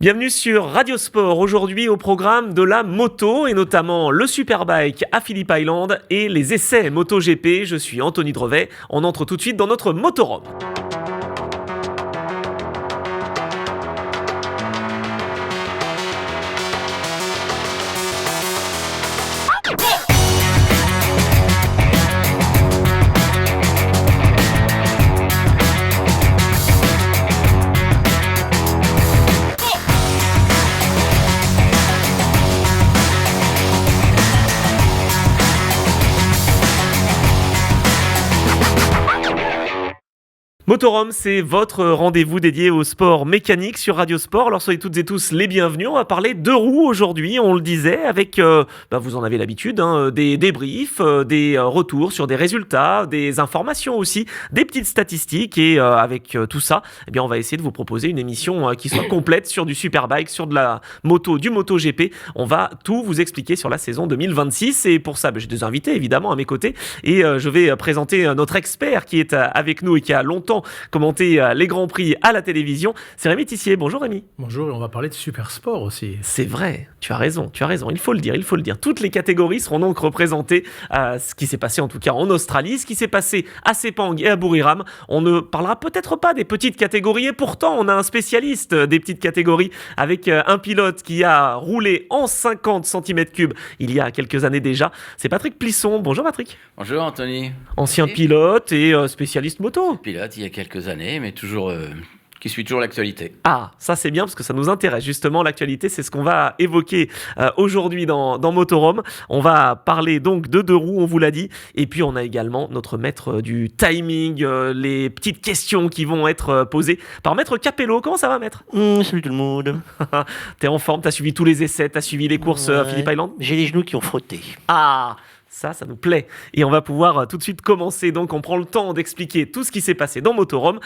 Bienvenue sur Radio Sport, aujourd'hui au programme de la moto et notamment le Superbike à Phillip Island et les essais MotoGP. Je suis Anthony Drevet, on entre tout de suite dans notre motorhome. Motorhome, c'est votre rendez-vous dédié au sport mécanique sur Radio Sport. Alors soyez toutes et tous les bienvenus. On va parler de roues aujourd'hui, on le disait, avec, vous en avez l'habitude, des débriefs, des retours sur des résultats, des informations aussi, des petites statistiques. Et avec tout ça, on va essayer de vous proposer une émission qui soit complète sur du Superbike, sur de la moto, du MotoGP. On va tout vous expliquer sur la saison 2026. Et pour ça, j'ai des invités évidemment à mes côtés. Et je vais présenter notre expert qui est avec nous et qui a longtemps commenter les Grands Prix à la télévision. C'est Rémi Tissier. Bonjour Rémi. Bonjour, et on va parler de super sport aussi. C'est vrai, tu as raison, il faut le dire. Toutes les catégories seront donc représentées à ce qui s'est passé en tout cas en Australie, ce qui s'est passé à Sepang et à Buriram. On ne parlera peut-être pas des petites catégories et pourtant on a un spécialiste des petites catégories avec un pilote qui a roulé en 50 cm3 il y a quelques années déjà. C'est Patrick Plisson. Bonjour Patrick. Bonjour Anthony. Ancien pilote et spécialiste moto. Pilote il y a quelques années, mais toujours qui suit toujours l'actualité. Ah, ça c'est bien parce que ça nous intéresse justement, l'actualité, c'est ce qu'on va évoquer aujourd'hui dans Motorhome. On va parler donc de deux roues, on vous l'a dit, et puis on a également notre maître du timing, les petites questions qui vont être posées par Maître Capello. Comment ça va Maître ? Salut tout le monde. T'es en forme, t'as suivi tous les essais, t'as suivi les courses à Phillip Island ? J'ai les genoux qui ont frotté. Ah, ça nous plaît. Et on va pouvoir tout de suite commencer. Donc, on prend le temps d'expliquer tout ce qui s'est passé dans Motorhome.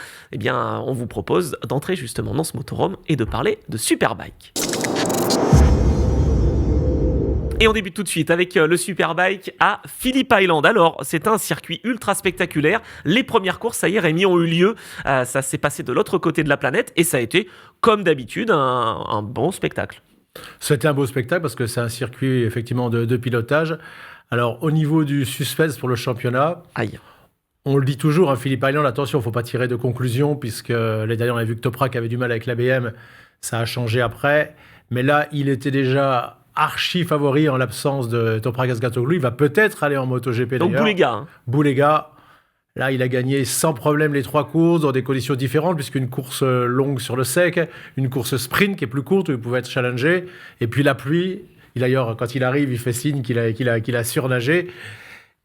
On vous propose d'entrer justement dans ce Motorhome et de parler de Superbike. Et on débute tout de suite avec le Superbike à Phillip Island. Alors, c'est un circuit ultra spectaculaire. Les premières courses, ça y est, Rémi, ont eu lieu. Ça s'est passé de l'autre côté de la planète et ça a été, comme d'habitude, un bon spectacle. C'était un beau spectacle parce que c'est un circuit effectivement de pilotage. Alors, au niveau du suspense pour le championnat, Aïe. On le dit toujours, Phillip Island, attention, il ne faut pas tirer de conclusion, puisque l'année dernière, on a vu que Toprak avait du mal avec l'ABM, ça a changé après. Mais là, il était déjà archi favori en l'absence de Toprak Azgatoglu. Il va peut-être aller en MotoGP d'ailleurs. Donc, Boulega. Boulega, là, il a gagné sans problème les trois courses dans des conditions différentes, puisqu'une course longue sur le sec, une course sprint qui est plus courte où il pouvait être challengé, et puis la pluie. D'ailleurs, quand il arrive, il fait signe qu'il a surnagé.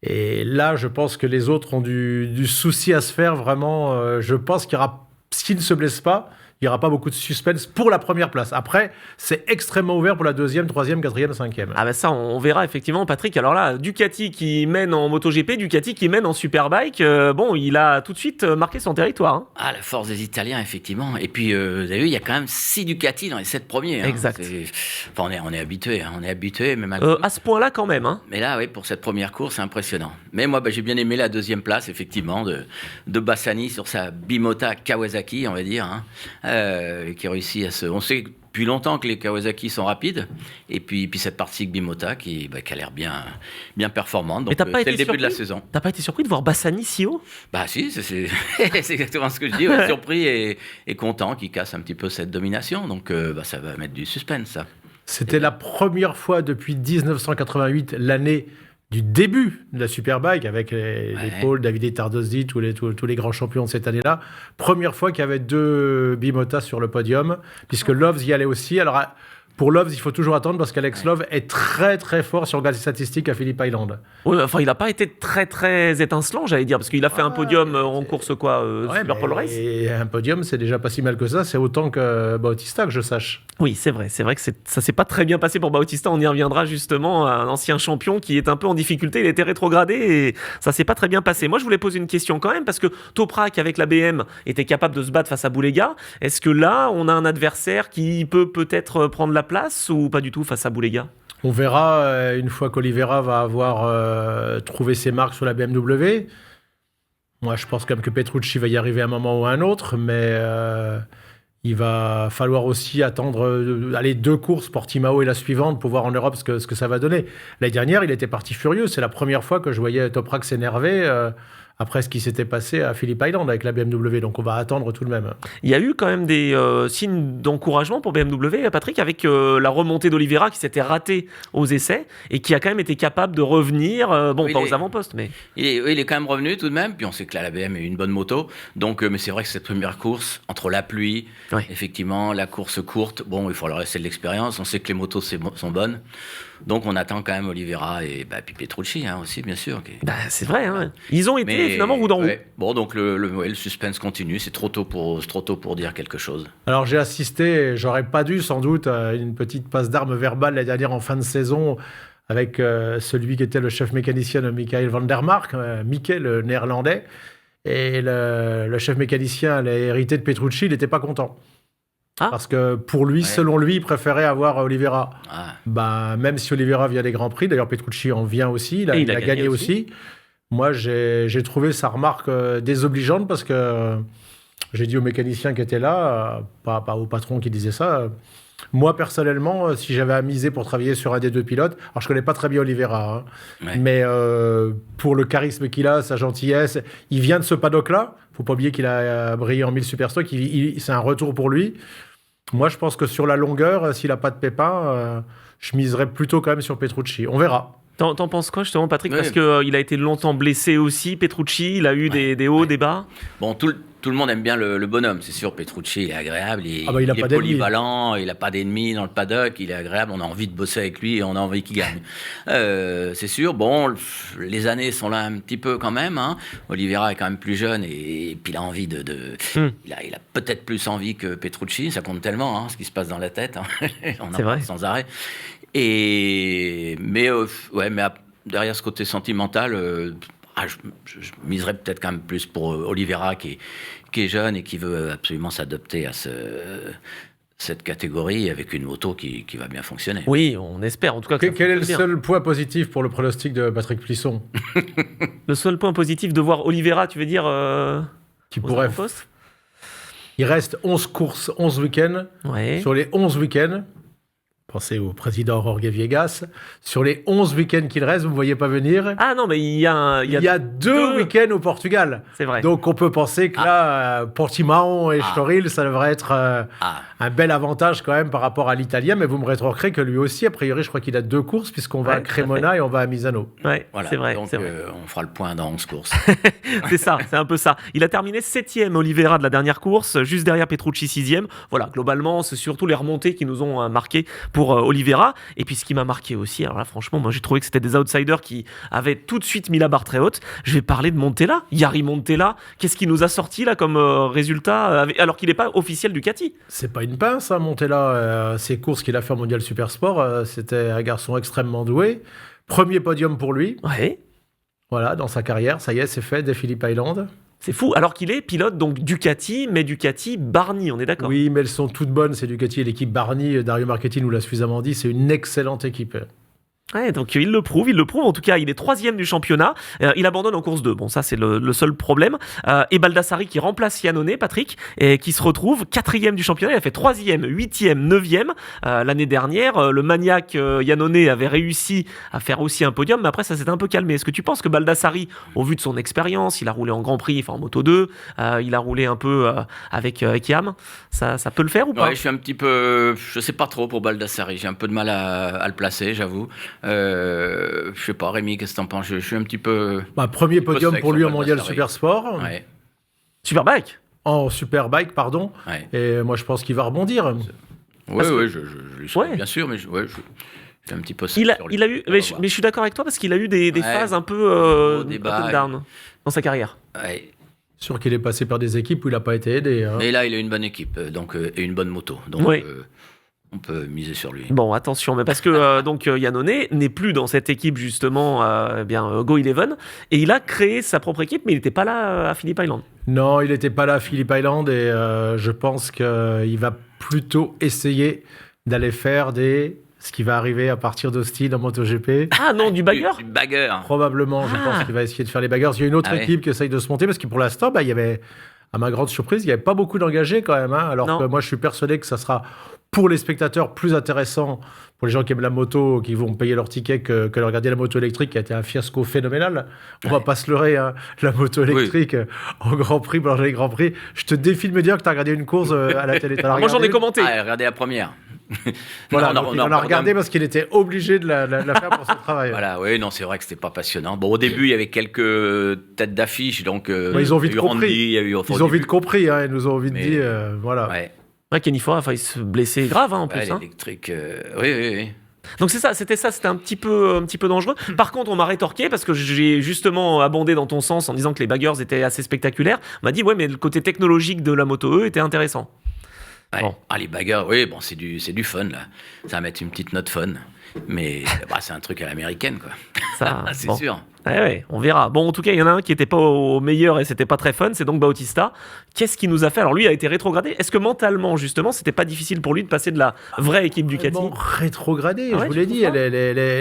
Et là, je pense que les autres ont du souci à se faire, vraiment. Je pense qu'il y aura, s'il ne se blesse pas, il n'y aura pas beaucoup de suspense pour la première place. Après, c'est extrêmement ouvert pour la deuxième, troisième, quatrième, cinquième. Ah ça, on verra effectivement, Patrick. Alors là, Ducati qui mène en MotoGP, Ducati qui mène en Superbike. Il a tout de suite marqué son territoire. Hein. Ah, la force des Italiens, effectivement. Et puis, vous avez vu, il y a quand même 6 Ducati dans les 7 premiers. Hein. Exact. On est habitué, même à ce point-là quand même. Hein. Mais là, oui, pour cette première course, c'est impressionnant. Mais moi, j'ai bien aimé la deuxième place, effectivement, de Bassani sur sa Bimota Kawasaki, on va dire. Qui réussit à se... On sait depuis longtemps que les Kawasaki sont rapides, et puis cette partie Bimota qui a l'air bien performante. Donc, c'est le début de la saison. T'as pas été surpris de voir Bassani si haut ? Bah si, c'est exactement ce que je dis. Ouais, surpris et content qu'il casse un petit peu cette domination. Donc ça va mettre du suspense, ça. C'était la première fois depuis 1988, l'année du début de la Superbike, avec les Paul, Davide Tardozzi, tous les grands champions de cette année-là. Première fois qu'il y avait 2 Bimota sur le podium, puisque Loves y allait aussi. Alors, pour Loves, il faut toujours attendre parce qu'Alex Love est très très fort sur les statistiques à Phillip Island. Oui, enfin, il n'a pas été très très étincelant, j'allais dire, parce qu'il a fait un podium en course Super Pole Race. Et un podium, c'est déjà pas si mal que ça. C'est autant que Bautista, que je sache. Oui, c'est vrai que ça s'est pas très bien passé pour Bautista. On y reviendra justement. Un ancien champion qui est un peu en difficulté. Il a été rétrogradé et ça s'est pas très bien passé. Moi, je voulais poser une question quand même parce que Toprak avec la BM était capable de se battre face à Boulega. Est-ce que là, on a un adversaire qui peut peut-être prendre la place ou pas du tout face à Boulega ? On verra une fois qu'Oliveira va avoir trouvé ses marques sur la BMW. Moi, je pense quand même que Petrucci va y arriver à un moment ou à un autre, mais Il va falloir aussi attendre aller 2 courses, Portimao et la suivante, pour voir en Europe ce que ça va donner. L'année dernière, il était parti furieux. C'est la première fois que je voyais Toprak s'énerver après ce qui s'était passé à Phillip Island avec la BMW. Donc on va attendre tout de même. Il y a eu quand même des signes d'encouragement pour BMW, Patrick, avec la remontée d'Oliveira qui s'était ratée aux essais et qui a quand même été capable de revenir, Oui, pas aux avant-postes, mais... Il est quand même revenu tout de même, puis on sait que la BM est une bonne moto, donc, mais c'est vrai que cette première course, entre la pluie, Ouais. effectivement, la course courte, bon, il faut leur laisser de l'expérience, on sait que les motos sont bonnes, donc on attend quand même Oliveira et puis Petrucci aussi, bien sûr. C'est vrai, hein. Ils ont été finalement roue dans roue. Ouais. Bon, donc le suspense continue, c'est trop tôt pour dire quelque chose. Alors j'ai assisté, j'aurais pas dû sans doute, à une petite passe d'armes verbale l'année dernière en fin de saison avec celui qui était le chef mécanicien de Michael van der Mark, Mickey, le néerlandais. Et le chef mécanicien l'a hérité de Petrucci, il n'était pas content. Ah. Parce que pour lui, selon lui, il préférait avoir Oliveira. Ah. Même si Oliveira vient des Grands Prix, d'ailleurs Petrucci en vient aussi, il a gagné aussi. Moi, j'ai trouvé sa remarque désobligeante parce que j'ai dit au mécanicien qui était là, pas au patron qui disait ça, moi personnellement, si j'avais à miser pour travailler sur un des 2 pilotes, alors je connais pas très bien Oliveira, mais pour le charisme qu'il a, sa gentillesse, il vient de ce paddock-là, faut pas oublier qu'il a brillé en 1000 Superstock, c'est un retour pour lui. Moi, je pense que sur la longueur, s'il a pas de pépin, je miserais plutôt quand même sur Petrucci. On verra. T'en penses quoi justement, Patrick? Parce qu'il a été longtemps blessé aussi, Petrucci, il a eu des hauts, des bas. Bon, tout le monde aime bien le bonhomme, c'est sûr. Petrucci, il est agréable, il a est polyvalent, il n'a pas d'ennemis dans le paddock, il est agréable, on a envie de bosser avec lui et on a envie qu'il gagne. C'est sûr, bon, les années sont là un petit peu quand même. Oliveira est quand même plus jeune et puis il a envie il a peut-être plus envie que Petrucci, ça compte tellement, ce qui se passe dans la tête. On en parle sans arrêt. Mais derrière ce côté sentimental, je miserais peut-être quand même plus pour Oliveira qui est jeune et qui veut absolument s'adapter à cette catégorie avec une moto qui va bien fonctionner. Oui, on espère en tout cas que Quel est le seul point positif pour le pronostic de Patrick Plisson? Le seul point positif de voir Oliveira, tu veux dire Qui pourrait... Il reste 11 courses, 11 week-ends. Ouais. Sur les 11 week-ends, pensez au président Jorge Viegas, sur les 11 week-ends qu'il reste, vous ne voyez pas venir. Ah non, mais il y a 2 week-ends au Portugal. C'est vrai. Donc on peut penser que là, Portimao et Estoril, ça devrait être un bel avantage quand même par rapport à l'Italien, mais vous me rétorquerez que lui aussi, a priori, je crois qu'il a 2 courses, puisqu'on va à Cremona et on va à Misano. Ouais, voilà, c'est vrai. Donc c'est vrai. on fera le point dans 11 courses. C'est ça, c'est un peu ça. Il a terminé 7e Oliveira de la dernière course, juste derrière Petrucci 6e. Voilà, globalement, c'est surtout les remontées qui nous ont marqué pour Oliveira. Et puis ce qui m'a marqué aussi, alors là franchement, moi j'ai trouvé que c'était des outsiders qui avaient tout de suite mis la barre très haute. Je vais parler de Montella, Jari Montella. Qu'est-ce qu'il nous a sorti là comme résultat, alors qu'il n'est pas officiel Ducati? C'est pas une pince, Montella. Ces courses qu'il a fait en Mondial Supersport, c'était un garçon extrêmement doué. Premier podium pour lui. Ouais. Voilà, dans sa carrière, ça y est, c'est fait, des Phillip Island. C'est fou, alors qu'il est pilote donc Ducati, mais Ducati Barni, on est d'accord? Oui, mais elles sont toutes bonnes, c'est Ducati et l'équipe Barni. Dario Marchetti nous l'a suffisamment dit, c'est une excellente équipe. Ouais, donc il le prouve. En tout cas, il est 3e du championnat. Il abandonne en course 2. Bon, ça, c'est le seul problème. Et Baldassari qui remplace Iannone, Patrick, et qui se retrouve 4e du championnat. Il a fait 3e, 8e, 9e. L'année dernière, le maniaque Iannone avait réussi à faire aussi un podium, mais après, ça s'est un peu calmé. Est-ce que tu penses que Baldassari, au vu de son expérience, il a roulé en Grand Prix, enfin en Moto 2, il a roulé un peu avec Yam, ça peut le faire ou pas? Ouais, je suis un petit peu... Je sais pas trop pour Baldassari. J'ai un peu de mal à le placer, j'avoue. Je sais pas, Rémi, qu'est-ce que t'en penses? Je suis un petit peu... Premier podium pour lui en Mondial Supersport. Ouais. Superbike. En Superbike, pardon. Ouais. Et moi, je pense qu'il va rebondir. Oui, je lui souhaite, bien sûr, mais je suis un petit peu... Il a eu, mais je suis d'accord avec toi parce qu'il a eu des phases un peu down dans sa carrière. Ouais. Sûr qu'il est passé par des équipes où il n'a pas été aidé. Mais là, il a une bonne équipe et une bonne moto. Donc, on peut miser sur lui. Bon, attention, mais parce que donc Iannone n'est plus dans cette équipe justement, Go Eleven, et il a créé sa propre équipe, mais il n'était pas là à Phillip Island. Non, il n'était pas là à Phillip Island et je pense qu'il va plutôt essayer d'aller faire ce qui va arriver à partir d'Austin en MotoGP. Ah non, du bagger. Du bagger. Probablement, je pense qu'il va essayer de faire les baggers. Il y a une autre équipe qui essaye de se monter parce que pour l'instant, il y avait à ma grande surprise, il n'y avait pas beaucoup d'engagés quand même. Alors Non. que moi, je suis persuadé que ça sera pour les spectateurs plus intéressant, pour les gens qui aiment la moto, qui vont payer leur ticket, que de regarder la moto électrique, qui a été un fiasco phénoménal. On va pas se leurrer, la moto électrique en Grand Prix, dans les Grands Prix. Je te défie de me dire que tu as regardé une course à la télé. Moi, j'en ai commenté. Ah, regardez la première. Voilà, Non, donc il en a regardé parce qu'il était obligé de la faire pour son travail. Voilà, oui, non, c'est vrai que c'était pas passionnant. Bon, au début, il y avait quelques têtes d'affiche, donc Ils ont vite compris. il y a eu Ils ont vite compris, ils nous ont vite Mais- dit, voilà. Ouais, Ouais, Kenny Fora a failli se blesser grave en ouais, plus. Hein. l'électrique. Oui. Donc c'était un petit peu dangereux. Par contre, on m'a rétorqué parce que j'ai justement abondé dans ton sens en disant que les baggers étaient assez spectaculaires. On m'a dit ouais, mais le côté technologique de la moto E était intéressant. Ouais. Bon. Ah, les bagarres, oui, bon, c'est du fun, là. Ça va mettre une petite note fun. Mais c'est un truc à l'américaine, quoi. Ça, C'est bon. sûr. Ouais, on verra. Bon, en tout cas, il y en a un qui était pas au meilleur et c'était pas très fun, c'est donc Bautista. Qu'est-ce qu'il nous a fait? Alors lui a été rétrogradé. Est-ce que mentalement, justement, c'était pas difficile pour lui de passer de la vraie équipe Ducati? Bon, rétrogradée, Ah ouais, je vous l'ai tu dit, trouves elle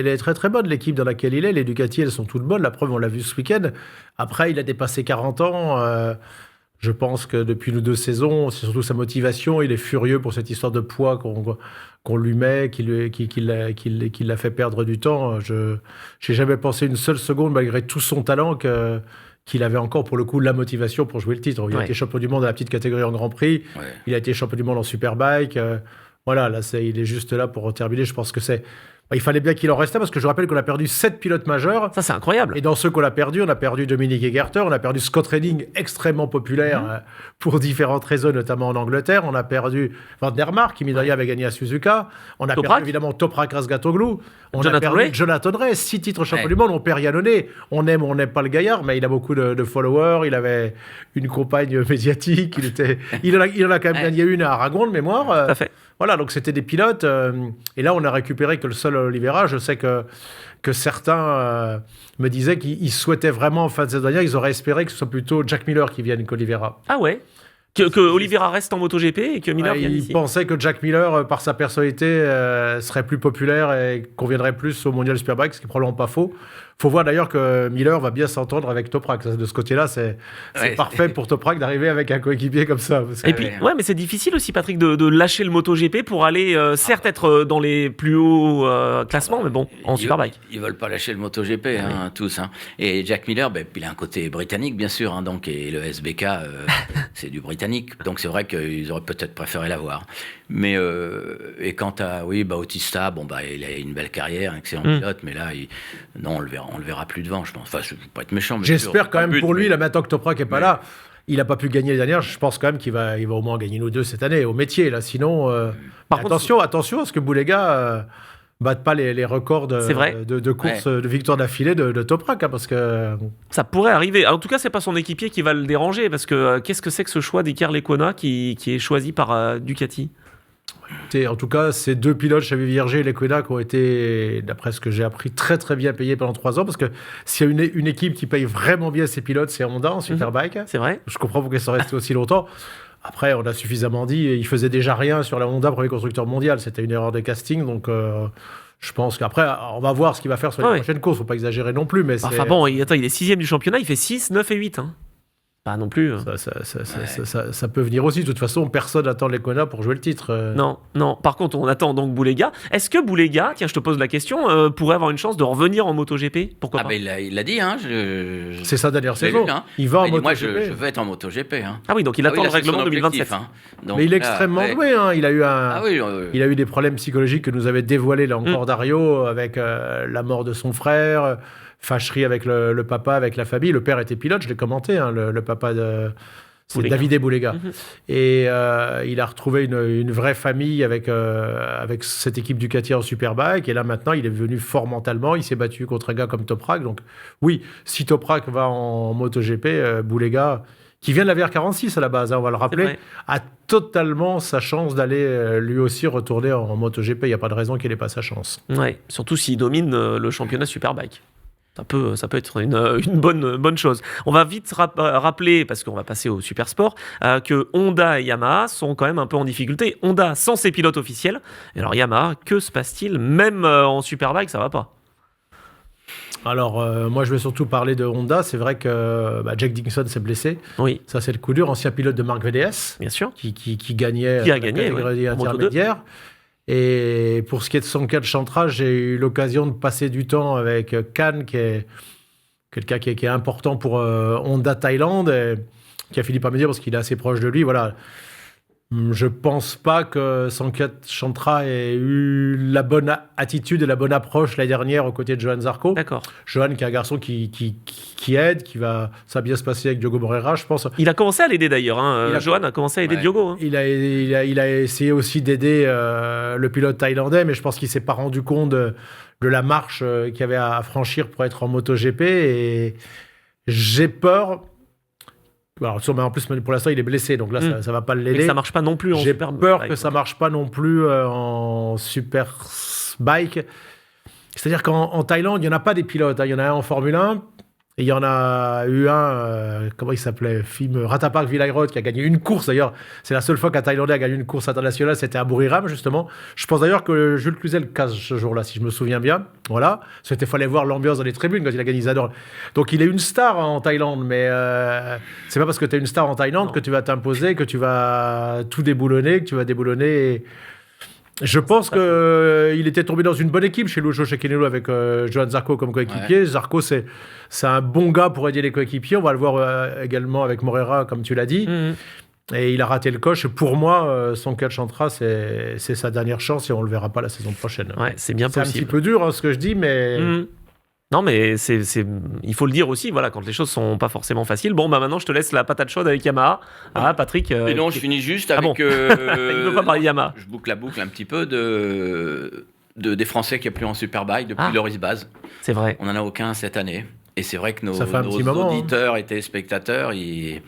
est très très bonne, l'équipe dans laquelle il est. Les Ducati, elles sont toutes bonnes. La preuve, on l'a vu ce week-end. Après, il a dépassé 40 ans. Je pense que depuis nos 2 saisons, c'est surtout sa motivation. Il est furieux pour cette histoire de poids qu'on lui met, qui l'a fait perdre du temps. Je n'ai jamais pensé une seule seconde, malgré tout son talent, qu'il avait encore pour le coup la motivation pour jouer le titre. Il a Ouais. été champion du monde à la petite catégorie en Grand Prix. Ouais. Il a été champion du monde en Superbike. Voilà, là, il est juste là pour terminer. Je pense que il fallait bien qu'il en restait parce que je rappelle qu'on a perdu 7 pilotes majeurs. Ça, c'est incroyable. Et dans ceux qu'on a perdu, on a perdu Dominique Egerter, on a perdu Scott Redding, extrêmement populaire pour différentes raisons, notamment en Angleterre. On a perdu Van der Mark, qui, mine de rien, avait gagné à Suzuka. On a Toprak. perdu évidemment Toprak Razgatoglu. On a Jonathan perdu Ray. Jonathan Ray, 6 titres champion Ouais. du monde. On perd Yannone. On aime ou on n'aime pas le gaillard, mais il a beaucoup de followers. Il avait une compagne médiatique. Il en a quand même gagné une à Aragon, de mémoire. Tout à fait. Voilà, donc c'était des pilotes. Et là, on a récupéré que le seul Oliveira. Je sais que certains me disaient qu'ils souhaitaient vraiment, en fin de saison dernière, ils auraient espéré que ce soit plutôt Jack Miller qui vienne qu'Oliveira. Ah ouais. Que Oliveira reste en MotoGP et que Miller vienne Ils ici. pensaient que Jack Miller, par sa personnalité, serait plus populaire et conviendrait plus au Mondial Superbike, ce qui est probablement pas faux. Faut voir d'ailleurs que Miller va bien s'entendre avec Toprak. De ce côté-là, c'est Ouais. parfait pour Toprak d'arriver avec un coéquipier comme ça. Parce que- Et puis, ouais, mais c'est difficile aussi, Patrick, de lâcher le MotoGP pour aller, certes, être dans les plus hauts classements, mais bon, en Superbike. Ils veulent pas lâcher le MotoGP, tous. Et Jack Miller, il a un côté britannique, bien sûr, donc, et le SBK, c'est du britannique. Donc c'est vrai qu'ils auraient peut-être préféré l'avoir. Mais, et quant à, Bautista, il a une belle carrière, un excellent pilote, mais là, non, on le verra plus devant, je pense. Enfin, je ne veux pas être méchant, mais J'espère quand même but, pour lui, mais- là, maintenant que Toprak n'est pas là, il n'a pas pu gagner les dernières. Je pense quand même qu'il va au moins gagner nous 2 cette année, au métier. Là. Sinon, Par contre, attention à ce que Boulega batte pas les records C'est vrai. de courses, de victoires d'affilée de Toprak. Parce que ça pourrait arriver. En tout cas, c'est pas son équipier qui va le déranger, parce que qu'est-ce que c'est que ce choix d'Iker Lecuona qui est choisi par Ducati? en tout cas, ces 2 pilotes, Xavier Vierge et Lecuona, qui ont été, d'après ce que j'ai appris, très très bien payés pendant 3 ans. Parce que s'il y a une équipe qui paye vraiment bien ses pilotes, c'est Honda en Superbike. C'est vrai? Je comprends pourquoi ils sont restés aussi longtemps. Après, on a suffisamment dit, il faisait déjà rien sur la Honda, premier constructeur mondial. C'était une erreur de casting, donc je pense qu'après, on va voir ce qu'il va faire sur les Ouais. prochaines courses. Faut pas exagérer non plus, mais Enfin bon, il est 6e du championnat, il fait 6, 9 et 8. Hein. Pas non plus. ça peut venir aussi. De toute façon, personne n'attend Lecuona pour jouer le titre. Non. Par contre, on attend donc Boulega. Est-ce que Boulega, tiens, je te pose la question, pourrait avoir une chance de revenir en MotoGP? Pourquoi Ah, pas? il l'a dit, hein. C'est sa dernière je l'ai saison. lu, hein. Il va en dit, moi, MotoGP. je veux être en MotoGP. Hein. Ah oui, donc il attend là, le c'est règlement son objectif, 2027. hein. Donc, Mais il est là, extrêmement ouais. doué. Hein. Il a eu des problèmes psychologiques que nous avait dévoilés là encore Dario avec la mort de son frère, fâcherie avec le papa, avec la famille. Le père était pilote, je l'ai commenté, hein, le papa de... C'est Boulega. Davide Boulega. Mhm. Et il a retrouvé une vraie famille avec cette équipe Ducati en Superbike. Et là, maintenant, il est venu fort mentalement. Il s'est battu contre un gars comme Toprak. Donc, oui, si Toprak va en MotoGP, Boulega, qui vient de la VR46 à la base, hein, on va le rappeler, vrai. a totalement sa chance d'aller lui aussi retourner en MotoGP. Il n'y a pas de raison qu'il n'ait pas sa chance. Ouais, surtout s'il domine le championnat Superbike. Ça peut être une bonne chose. On va vite rappeler, parce qu'on va passer au Supersport, que Honda et Yamaha sont quand même un peu en difficulté. Honda sans ses pilotes officiels. Et alors Yamaha, que se passe-t-il? Même en Superbike, ça va pas. Alors, moi, je vais surtout parler de Honda. C'est vrai que Jack Dixon s'est blessé. Oui, Ça, c'est le coup dur. Ancien pilote de Marc VDS, bien sûr. qui gagnait Qui a la gagné, catégorie ouais, Moto2. intermédiaire. Et pour ce qui est de son cas de Chantra, j'ai eu l'occasion de passer du temps avec Khan, qui est quelqu'un qui est important pour Honda Thaïlande, et qui a fini par me dire, parce qu'il est assez proche de lui, voilà. Je pense pas que Sanket Chantra ait eu la bonne attitude et la bonne approche l'année dernière aux côtés de Johan Zarco. D'accord. Johan, qui est un garçon qui aide, ça va bien se passer avec Diogo Moreira, je pense. Il a commencé à l'aider d'ailleurs. Hein. Johan a commencé à aider Ouais. Diogo. Hein. Il a essayé aussi d'aider le pilote thaïlandais, mais je pense qu'il s'est pas rendu compte de la marche qu'il y avait à franchir pour être en MotoGP. Et j'ai peur. Alors, en plus, pour l'instant, il est blessé, donc là, ça va pas Et que l'aider. ça marche pas non plus en J'ai super peur bike, que ça quoi. marche pas non plus en super bike. C'est-à-dire qu'en Thaïlande, il n'y en a pas des pilotes. Hein. Il y en a un en Formule 1. Et il y en a eu un, comment il s'appelait, Ratapak Villairot, qui a gagné une course. D'ailleurs, c'est la seule fois qu'un Thaïlandais a gagné une course internationale, c'était à Buriram, justement. Je pense d'ailleurs que Jules Cluzel casse ce jour-là, si je me souviens bien. Voilà. C'était fallait voir l'ambiance dans les tribunes quand il a gagné, ils adorent. Donc, il est une star en Thaïlande, mais c'est pas parce que tu es une star en Thaïlande Non. que tu vas t'imposer, que tu vas tout déboulonner, que tu vas déboulonner. Je pense qu'il était tombé dans une bonne équipe chez Lucio Cecchinello avec Johan Zarco comme coéquipier. Ouais. Zarco, c'est un bon gars pour aider les coéquipiers. On va le voir également avec Moreira, comme tu l'as dit. Mhm. Et il a raté le coche. Pour moi, son catch Chantra, c'est sa dernière chance et on le verra pas la saison prochaine. Ouais, c'est bien C'est un petit possible. peu dur ce que je dis, mais Mhm. Non, mais il faut le dire aussi, voilà, quand les choses sont pas forcément faciles. Bon, maintenant, je te laisse la patate chaude avec Yamaha. Ah, Patrick. Et non, je finis juste Ah avec. bon. Il veut pas parler de Yamaha. Je boucle la boucle un petit peu des Français qui a plus en Superbike depuis Ah. Loris Baz. C'est vrai. On en a aucun cette année. Et c'est vrai que nos Ça fait un petit moment, hein. auditeurs et téléspectateurs, ils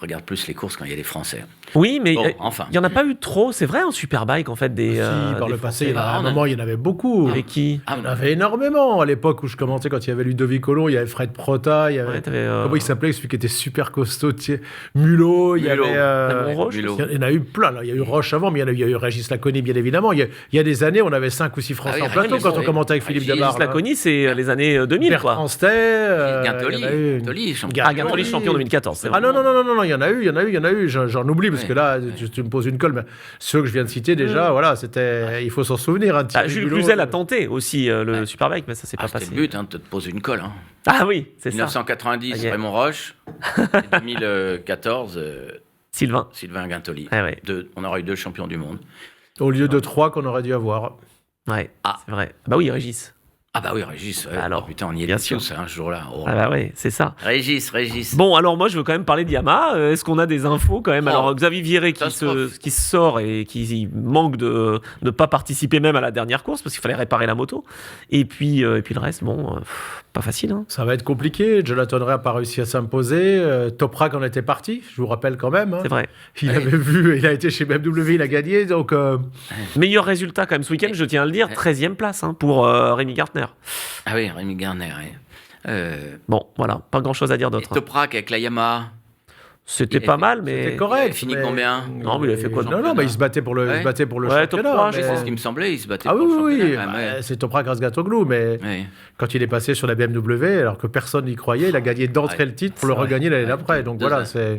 regardent plus les courses quand il y a des Français. Oui, mais Bon, enfin. il y en a pas eu trop. C'est vrai en Superbike, en fait, des. si, par des le passé, Français. à un moment, il y en avait beaucoup. Avec qui Ah, Il y en avait énormément à l'époque où je commentais, quand il y avait Ludovic Colomb, il y avait Fred Prota, il y avait... Ouais, t'avais, Comment il s'appelait, celui qui était super costaud, Mulot, il y Mulot. avait... Raymond Roche, Mulot. il y en a eu plein, là. Il y a eu Roche avant, mais il y a eu Régis Laconi, bien évidemment. Il y a des années, on avait 5 ou 6 Français Ah oui, en plateau Régis, quand on oui. commentait avec Philippe Régis Debarre. Laconi, c'est les années 2000, Bertrand quoi. Stey, Gintoli, il y en a eu. Gintoli, champion. Ah, Gintoli, champion 2014. c'est Ah vrai. non, il y en a eu. J'en oublie parce Ouais, que là, ouais. tu me poses une colle. Mais ceux que je viens de citer déjà, voilà, c'était. Il faut s'en souvenir. Hein, Thierry Jules Bulot, Cluzel a tenté aussi le Superbike, mais ça s'est Ah, pas c'était passé. le but, hein, de te poser une colle. Hein. Ah oui, c'est ça. 1990, Ah, yeah. Raymond Roche. Et 2014, Sylvain. Sylvain Gintoli. Ah ouais. On aura eu 2 champions du monde. au lieu de 3 qu'on aurait dû avoir. Ouais, Ah. c'est vrai. Bah oui, Régis. Ah bah oui, Régis. Ouais. Alors, Oh, putain, on y bien était sûr. tous hein, ce jour-là. Oh. Ah bah ouais, c'est ça. Régis. Bon, alors moi, je veux quand même parler de Yamaha. Est-ce qu'on a des infos quand même? Oh. Alors, Xavier Vierret qui se sort et qui manque de ne pas participer même à la dernière course parce qu'il fallait réparer la moto. Et puis le reste, bon, pas facile. Hein. Ça va être compliqué. Jonathan Rea n'a pas réussi à s'imposer. Toprak en était parti, je vous rappelle quand même. Hein. C'est vrai. Il avait vu, il a été chez BMW, il a gagné. Donc, Meilleur résultat quand même ce week-end, je tiens à le dire, 13e place hein, pour Rémi Gartner. Ah oui, Rémi Garner. Ouais. Bon, voilà, pas grand-chose à dire Et d'autre. hein. Toprak avec la Yamaha. C'était il pas a- mal, c'était mais... correct. il a fini combien Non, mais il a fait quoi, Non, championnat mais il se battait pour le, Ouais. il se battait pour le Ouais, top championnat. 3, je mais- crois. C'est ce qui me semblait, il se battait Ah pour oui, le oui, championnat. oui. quand même, Bah, c'est Toprak Razgatoglu, mais ouais. quand il est passé sur la BMW, alors que personne n'y croyait, il a gagné d'entrée Ouais. le titre pour le C'est vrai. regagner l'année Ouais. d'après. Donc 2 voilà, ans. c'est...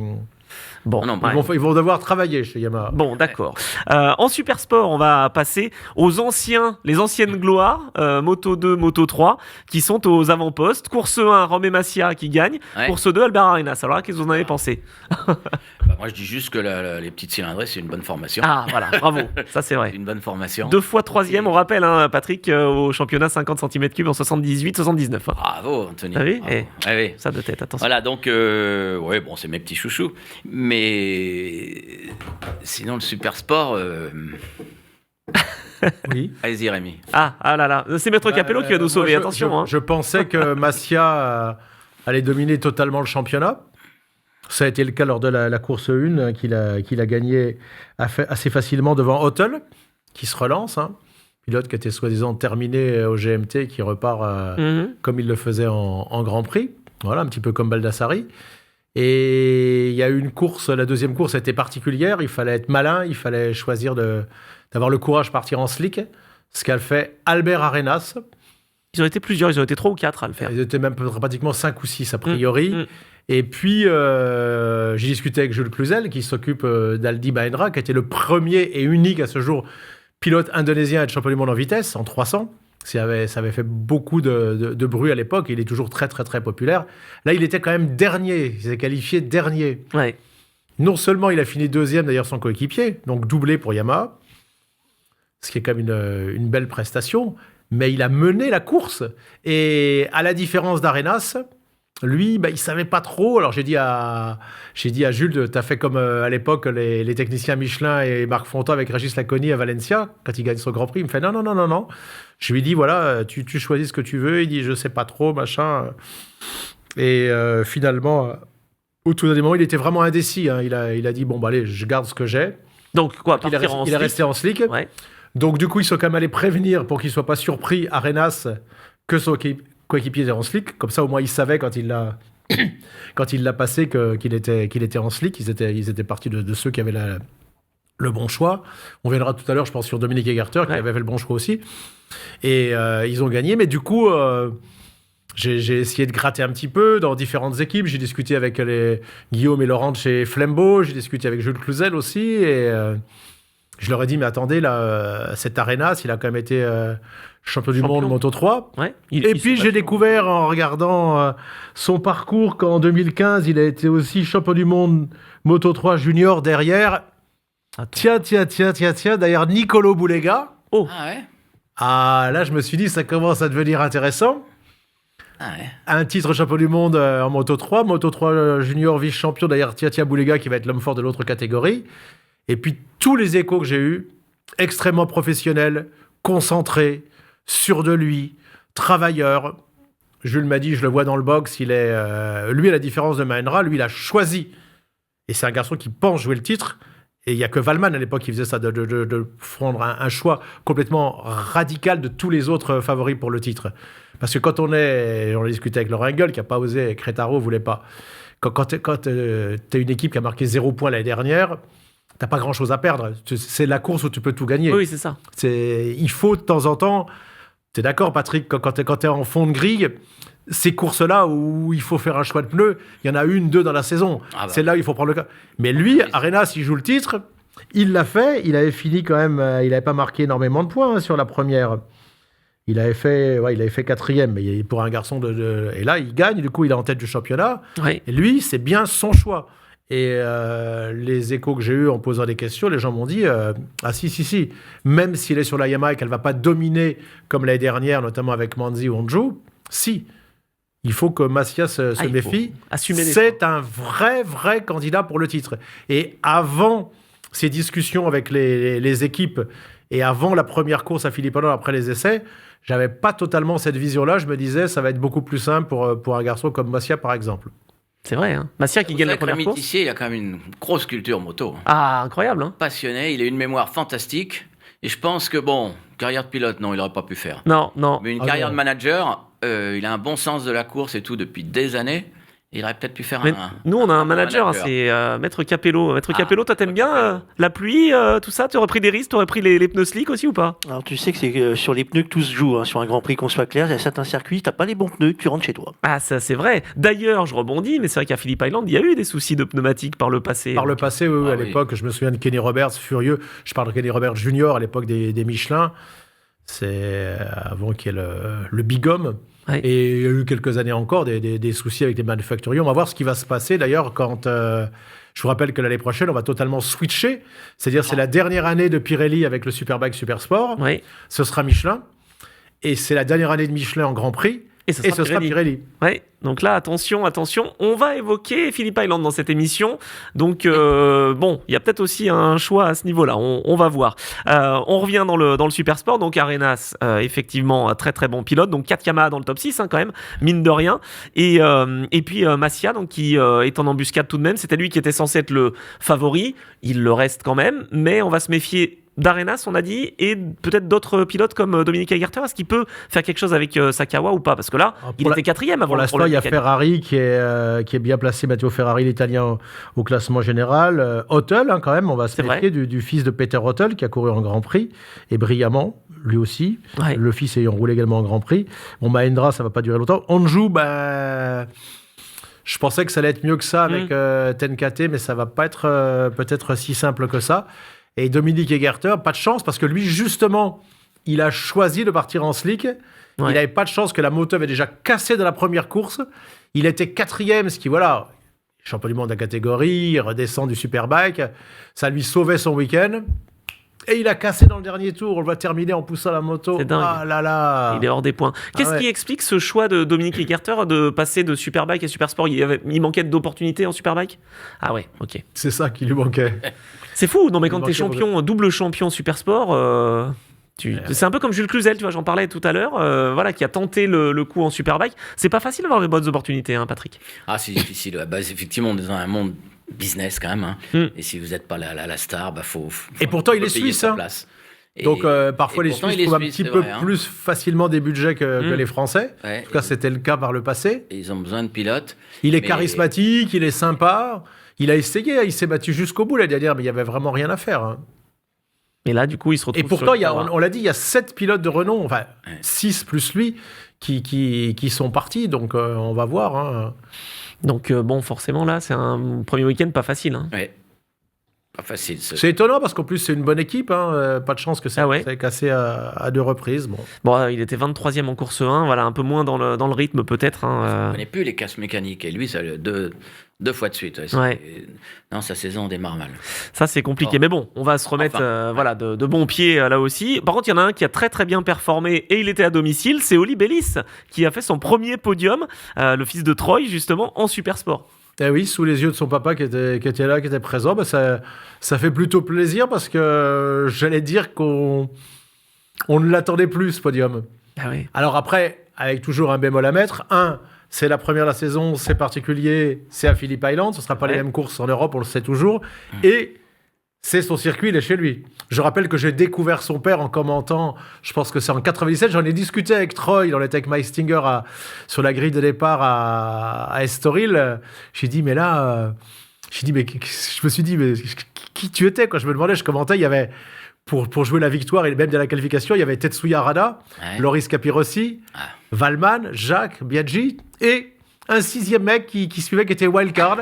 Bon, Non, ouais. Ils vont devoir travailler chez Yamaha. Bon, d'accord. En super sport, on va passer les anciennes gloires, Moto 2, Moto 3, qui sont aux avant-postes. Course 1, Rome Massia qui gagne. Ouais. Course 2, Albert Arenas. Alors là, qu'est-ce que vous en avez pensé? Bah, moi, je dis juste que les petites cylindrées, c'est une bonne formation. Ah, voilà, bravo. Ça, c'est C'est vrai. une bonne formation. 2 fois 3e, on rappelle, hein, Patrick, au championnat 50 cm3 en 78-79. Hein. Bravo, Anthony. Ah oui Bravo. Eh. Ah oui. Ça de tête, attention. Voilà, donc, ouais, bon, c'est mes petits chouchous. Mais sinon, le super sport, Oui. allez-y, Rémi. Ah là là, c'est Maître Capello qui va nous sauver, Moi, attention. Hein. Je pensais que Massia allait dominer totalement le championnat. Ça a été le cas lors de la course 1 qu'il a gagné assez facilement devant Hotel, qui se relance. Hein. Pilote qui était soi-disant terminé au GMT, qui repart Mhm. comme il le faisait en Grand Prix. Voilà, un petit peu comme Baldassari. Et il y a eu une course, la deuxième course était particulière. Il fallait être malin, il fallait choisir d'avoir le courage de partir en slick. Ce qu'a fait Albert Arenas, Ils ont été plusieurs, ils ont été 3 ou 4 à le faire. Ils étaient même pratiquement 5 ou 6 a priori. Mm. Et puis, j'ai discuté avec Jules Cluzel, qui s'occupe d'Aldi Mahindra, qui était le premier et unique à ce jour pilote indonésien à être champion du monde en vitesse, en 300. Ça avait fait beaucoup de bruit à l'époque. Il est toujours très, très, très populaire. Là, il était quand même dernier. Il s'est qualifié dernier. Ouais. Non seulement il a fini deuxième, d'ailleurs, son coéquipier, donc doublé pour Yamaha, ce qui est quand même une belle prestation, mais il a mené la course. Et à la différence d'Arenas, lui, il savait pas trop. Alors j'ai dit à Jules, t'as fait comme à l'époque les techniciens Michelin et Marc Fontan avec Régis Laconi à Valencia, quand il gagne son Grand Prix. Il me fait non. Je lui dis, voilà, tu choisis ce que tu veux. Il dit, je sais pas trop, machin. Et finalement, au tout dernier moment, il était vraiment indécis. Hein. Il a dit, bon, allez, je garde ce que j'ai. Donc quoi, Il est resté en slick. Ouais. Donc du coup, ils sont quand même allés prévenir pour qu'il soit pas surpris, Arenas, que son coéquipier était en slick. Comme ça, au moins, il savait quand il l'a passé qu'il était en slick. Ils étaient partis de ceux qui avaient le bon choix. On viendra tout à l'heure, je pense, sur Dominique Egerter, qui avait fait le bon choix aussi. Et ils ont gagné. Mais du coup, j'ai essayé de gratter un petit peu dans différentes équipes. J'ai discuté avec Guillaume et Laurent de chez Flembo. J'ai discuté avec Jules Cluzel aussi. Et je leur ai dit, mais attendez, là, cet Arenas, il a quand même été champion du monde Moto 3. Ouais. Et puis, j'ai découvert en regardant son parcours qu'en 2015, il a été aussi champion du monde Moto 3 junior derrière. Tiens, derrière Nicolo Boulega. Oh. Ah ouais. Ah, là, je me suis dit, ça commence à devenir intéressant. Ah ouais. Un titre champion du monde en Moto 3. Moto 3 junior vice-champion derrière Tia Boulega, qui va être l'homme fort de l'autre catégorie. Et puis, tous les échos que j'ai eus, extrêmement professionnel, concentré, sûr de lui, travailleur. Jules m'a dit, je le vois dans le box, lui, à la différence de Mahindra, lui, il a choisi. Et c'est un garçon qui pense jouer le titre. Et il n'y a que Valman, à l'époque, qui faisait ça, de prendre un choix complètement radical de tous les autres favoris pour le titre. Parce que quand on a discuté avec Laurent Engel, qui n'a pas osé, Crétaro ne voulait pas. Quand tu es une équipe qui a marqué 0 points l'année dernière, t'as pas grand-chose à perdre. C'est la course où tu peux tout gagner. Oui, c'est ça. Il faut de temps en temps... T'es d'accord, Patrick, quand t'es en fond de grille, ces courses-là où il faut faire un choix de pneus, il y en a 1, 2 dans la saison. Ah bah. C'est là où il faut prendre le cas. Mais lui, Arenas, il joue le titre. Il l'a fait. Il avait fini quand même... il n'avait pas marqué énormément de points sur la première. Il avait fait 4e. Mais pour un garçon Et là, il gagne. Du coup, il est en tête du championnat. Oui. Et lui, c'est bien son choix. Et les échos que j'ai eus en posant des questions, les gens m'ont dit ah si, même s'il est sur la Yamaha et qu'elle ne va pas dominer comme l'année dernière, notamment avec Manzi ou Honjo, si, il faut que Masia se méfie. C'est un vrai candidat pour le titre. Et avant ces discussions avec les équipes et avant la première course à Philippe Auland, après les essais, j'avais pas totalement cette vision-là. Je me disais, ça va être beaucoup plus simple pour un garçon comme Masia, par exemple. C'est vrai, hein. Masia qui gagne la première course. Tissier, il a quand même une grosse culture moto. Ah, incroyable, hein. Passionné, il a une mémoire fantastique. Et je pense que, carrière de pilote, non, il n'aurait pas pu faire. Non. Mais une carrière de manager, il a un bon sens de la course et tout depuis des années. Il aurait peut-être pu faire nous, on a un manager. C'est Maître Capello. Maître Capello, toi, t'aimes bien la pluie, tout ça? Tu aurais pris des risques? Tu aurais pris les pneus slick aussi ou pas? Alors, tu sais que c'est sur les pneus que tout se joue. Hein. Sur un Grand Prix, qu'on soit clair, il y a certains circuits, t'as pas les bons pneus, tu rentres chez toi. Ah, ça, c'est vrai. D'ailleurs, je rebondis, mais c'est vrai qu'à Phillip Island, il y a eu des soucis de pneumatiques par le passé. Par le passé, oui, à l'époque, je me souviens de Kenny Roberts, furieux. Je parle de Kenny Roberts Junior, à l'époque des Michelin. C'est avant qu'il y ait le Big Homme. Ouais. Et il y a eu quelques années encore des soucis avec les manufacturiers. On va voir ce qui va se passer d'ailleurs quand... je vous rappelle que l'année prochaine, on va totalement switcher. C'est-à-dire c'est la dernière année de Pirelli avec le Superbike Supersport. Oui. Ce sera Michelin. Et c'est la dernière année de Michelin en Grand Prix. Et ce sera Pirelli. Ouais. Donc là, attention, on va évoquer Phillip Island dans cette émission. Donc, il y a peut-être aussi un choix à ce niveau-là. On va voir. On revient dans le Supersport. Donc, Arenas, effectivement, très très bon pilote. Donc, 4 Yamaha dans le top 6, quand même, mine de rien. Et puis, Masia, donc, qui est en embuscade tout de même. C'était lui qui était censé être le favori. Il le reste quand même. Mais on va se méfier d'Arenas, on a dit, et peut-être d'autres pilotes comme Dominique Egerter. Est-ce qu'il peut faire quelque chose avec Sakawa ou pas? Parce que là, il était 4e avant. Pour l'instant, il y a Ferrari qui est bien placé, Matteo Ferrari, l'Italien, au classement général. Ottel, quand même, on va se méfier du fils de Peter Ottel, qui a couru en Grand Prix, et brillamment, lui aussi. Ouais. Le fils ayant roulé également en Grand Prix. Bon, Mahindra, ça va pas durer longtemps. Anjou, je pensais que ça allait être mieux que ça avec Tenkate, mais ça va pas être peut-être si simple que ça. Et Dominique Egerter, pas de chance, parce que lui, justement, il a choisi de partir en slick. Ouais. Il n'avait pas de chance que la moto avait déjà cassé dans la première course. Il était 4e, ce qui, voilà, champion du monde de la catégorie, il redescend du Superbike. Ça lui sauvait son week-end. Et il a cassé dans le dernier tour. On le voit terminer en poussant la moto. C'est dingue. Ah là là. Il est hors des points. Qu'est-ce qui explique ce choix de Dominique Egerter de passer de Superbike à Supersport? Il manquait d'opportunités en Superbike? Ah ouais, ok. C'est ça qui lui manquait. C'est fou. Non, mais quand t'es champion, double champion Supersport, c'est un peu comme Jules Cluzel, tu vois, j'en parlais tout à l'heure, voilà, qui a tenté le coup en Superbike. C'est pas facile d'avoir les bonnes opportunités, hein, Patrick? Ah, c'est difficile. Effectivement, on est dans un monde business quand même, hein. Et si vous n'êtes pas la star, faut et pourtant il est suisse, hein. Donc parfois les Suisses trouvent un petit peu plus facilement des budgets que les Français. En tout cas, c'était le cas par le passé. Et ils ont besoin de pilotes. Il est charismatique, il est sympa. Il a essayé, il s'est battu jusqu'au bout l'année dernière, mais il y avait vraiment rien à faire, hein. Et là, du coup, il se retrouve. Et pourtant, on l'a dit, il y a 7 pilotes de renom, enfin 6 plus lui, qui sont partis. Donc on va voir, hein. Donc bon, forcément, là, c'est un premier week-end pas facile, hein. Ouais. Pas facile. C'est étonnant parce qu'en plus, c'est une bonne équipe, hein. Pas de chance que ça ait cassé à 2 reprises. Bon, il était 23e en course 1, voilà, un peu moins dans le rythme peut-être, hein. On ne connaît plus les casses mécaniques. Et lui, ça deux fois de suite. Non, sa saison démarre mal. Ça, c'est compliqué. Mais bon, on va se remettre de bon pied là aussi. Par contre, il y en a un qui a très très bien performé et il était à domicile. C'est Oli Bellis qui a fait son premier podium, le fils de Troy, justement, en Supersport. Eh oui, sous les yeux de son papa qui était là, qui était présent. Ça fait plutôt plaisir parce que j'allais dire qu'on ne l'attendait plus, ce podium. Ah oui. Alors après, avec toujours un bémol à mettre, c'est la première de la saison, c'est particulier, c'est à Phillip Island, ce ne sera pas les mêmes courses en Europe, on le sait toujours, et c'est son circuit, il est chez lui. Je rappelle que j'ai découvert son père en commentant, je pense que c'est en 97, j'en ai discuté avec Troy, on était avec Mike Stinger sur la grille de départ à Estoril. J'ai dit, mais là, je me suis dit, mais qui tu étais, quoi? Je me demandais, je commentais, il y avait... Pour jouer la victoire et même de la qualification, il y avait Tetsuya Harada, Loris Capirossi, Valman, Jacques, Biaggi et un 6e mec qui suivait, qui était wildcard.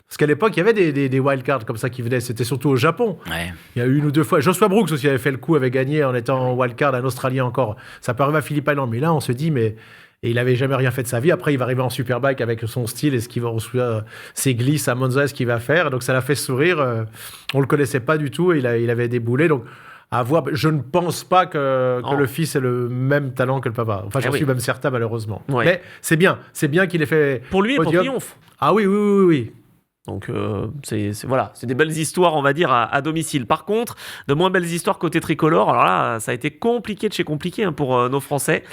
Parce qu'à l'époque, il y avait des wildcards comme ça qui venaient. C'était surtout au Japon. Ouais. Il y a eu 1 ou 2 fois. Joshua Brooks aussi avait fait le coup, avait gagné en étant wildcard, un Australien encore. Ça peut arriver à Phillip Island. Mais là, on se dit, et il n'avait jamais rien fait de sa vie. Après, il va arriver en Superbike avec son style et ce qu'il va recevoir, ses glisses à Monza, ce qu'il va faire. Donc, ça l'a fait sourire. On ne le connaissait pas du tout. Il avait déboulé. Donc, à voir. Je ne pense pas que le fils ait le même talent que le papa. Enfin, j'en suis même certain, malheureusement. Ouais. Mais c'est bien qu'il ait fait. Pour lui et pour Triomphe. Ah oui. Donc, c'est des belles histoires, on va dire, à domicile. Par contre, de moins belles histoires côté tricolore. Alors là, ça a été compliqué de chez compliqué, hein, pour nos Français.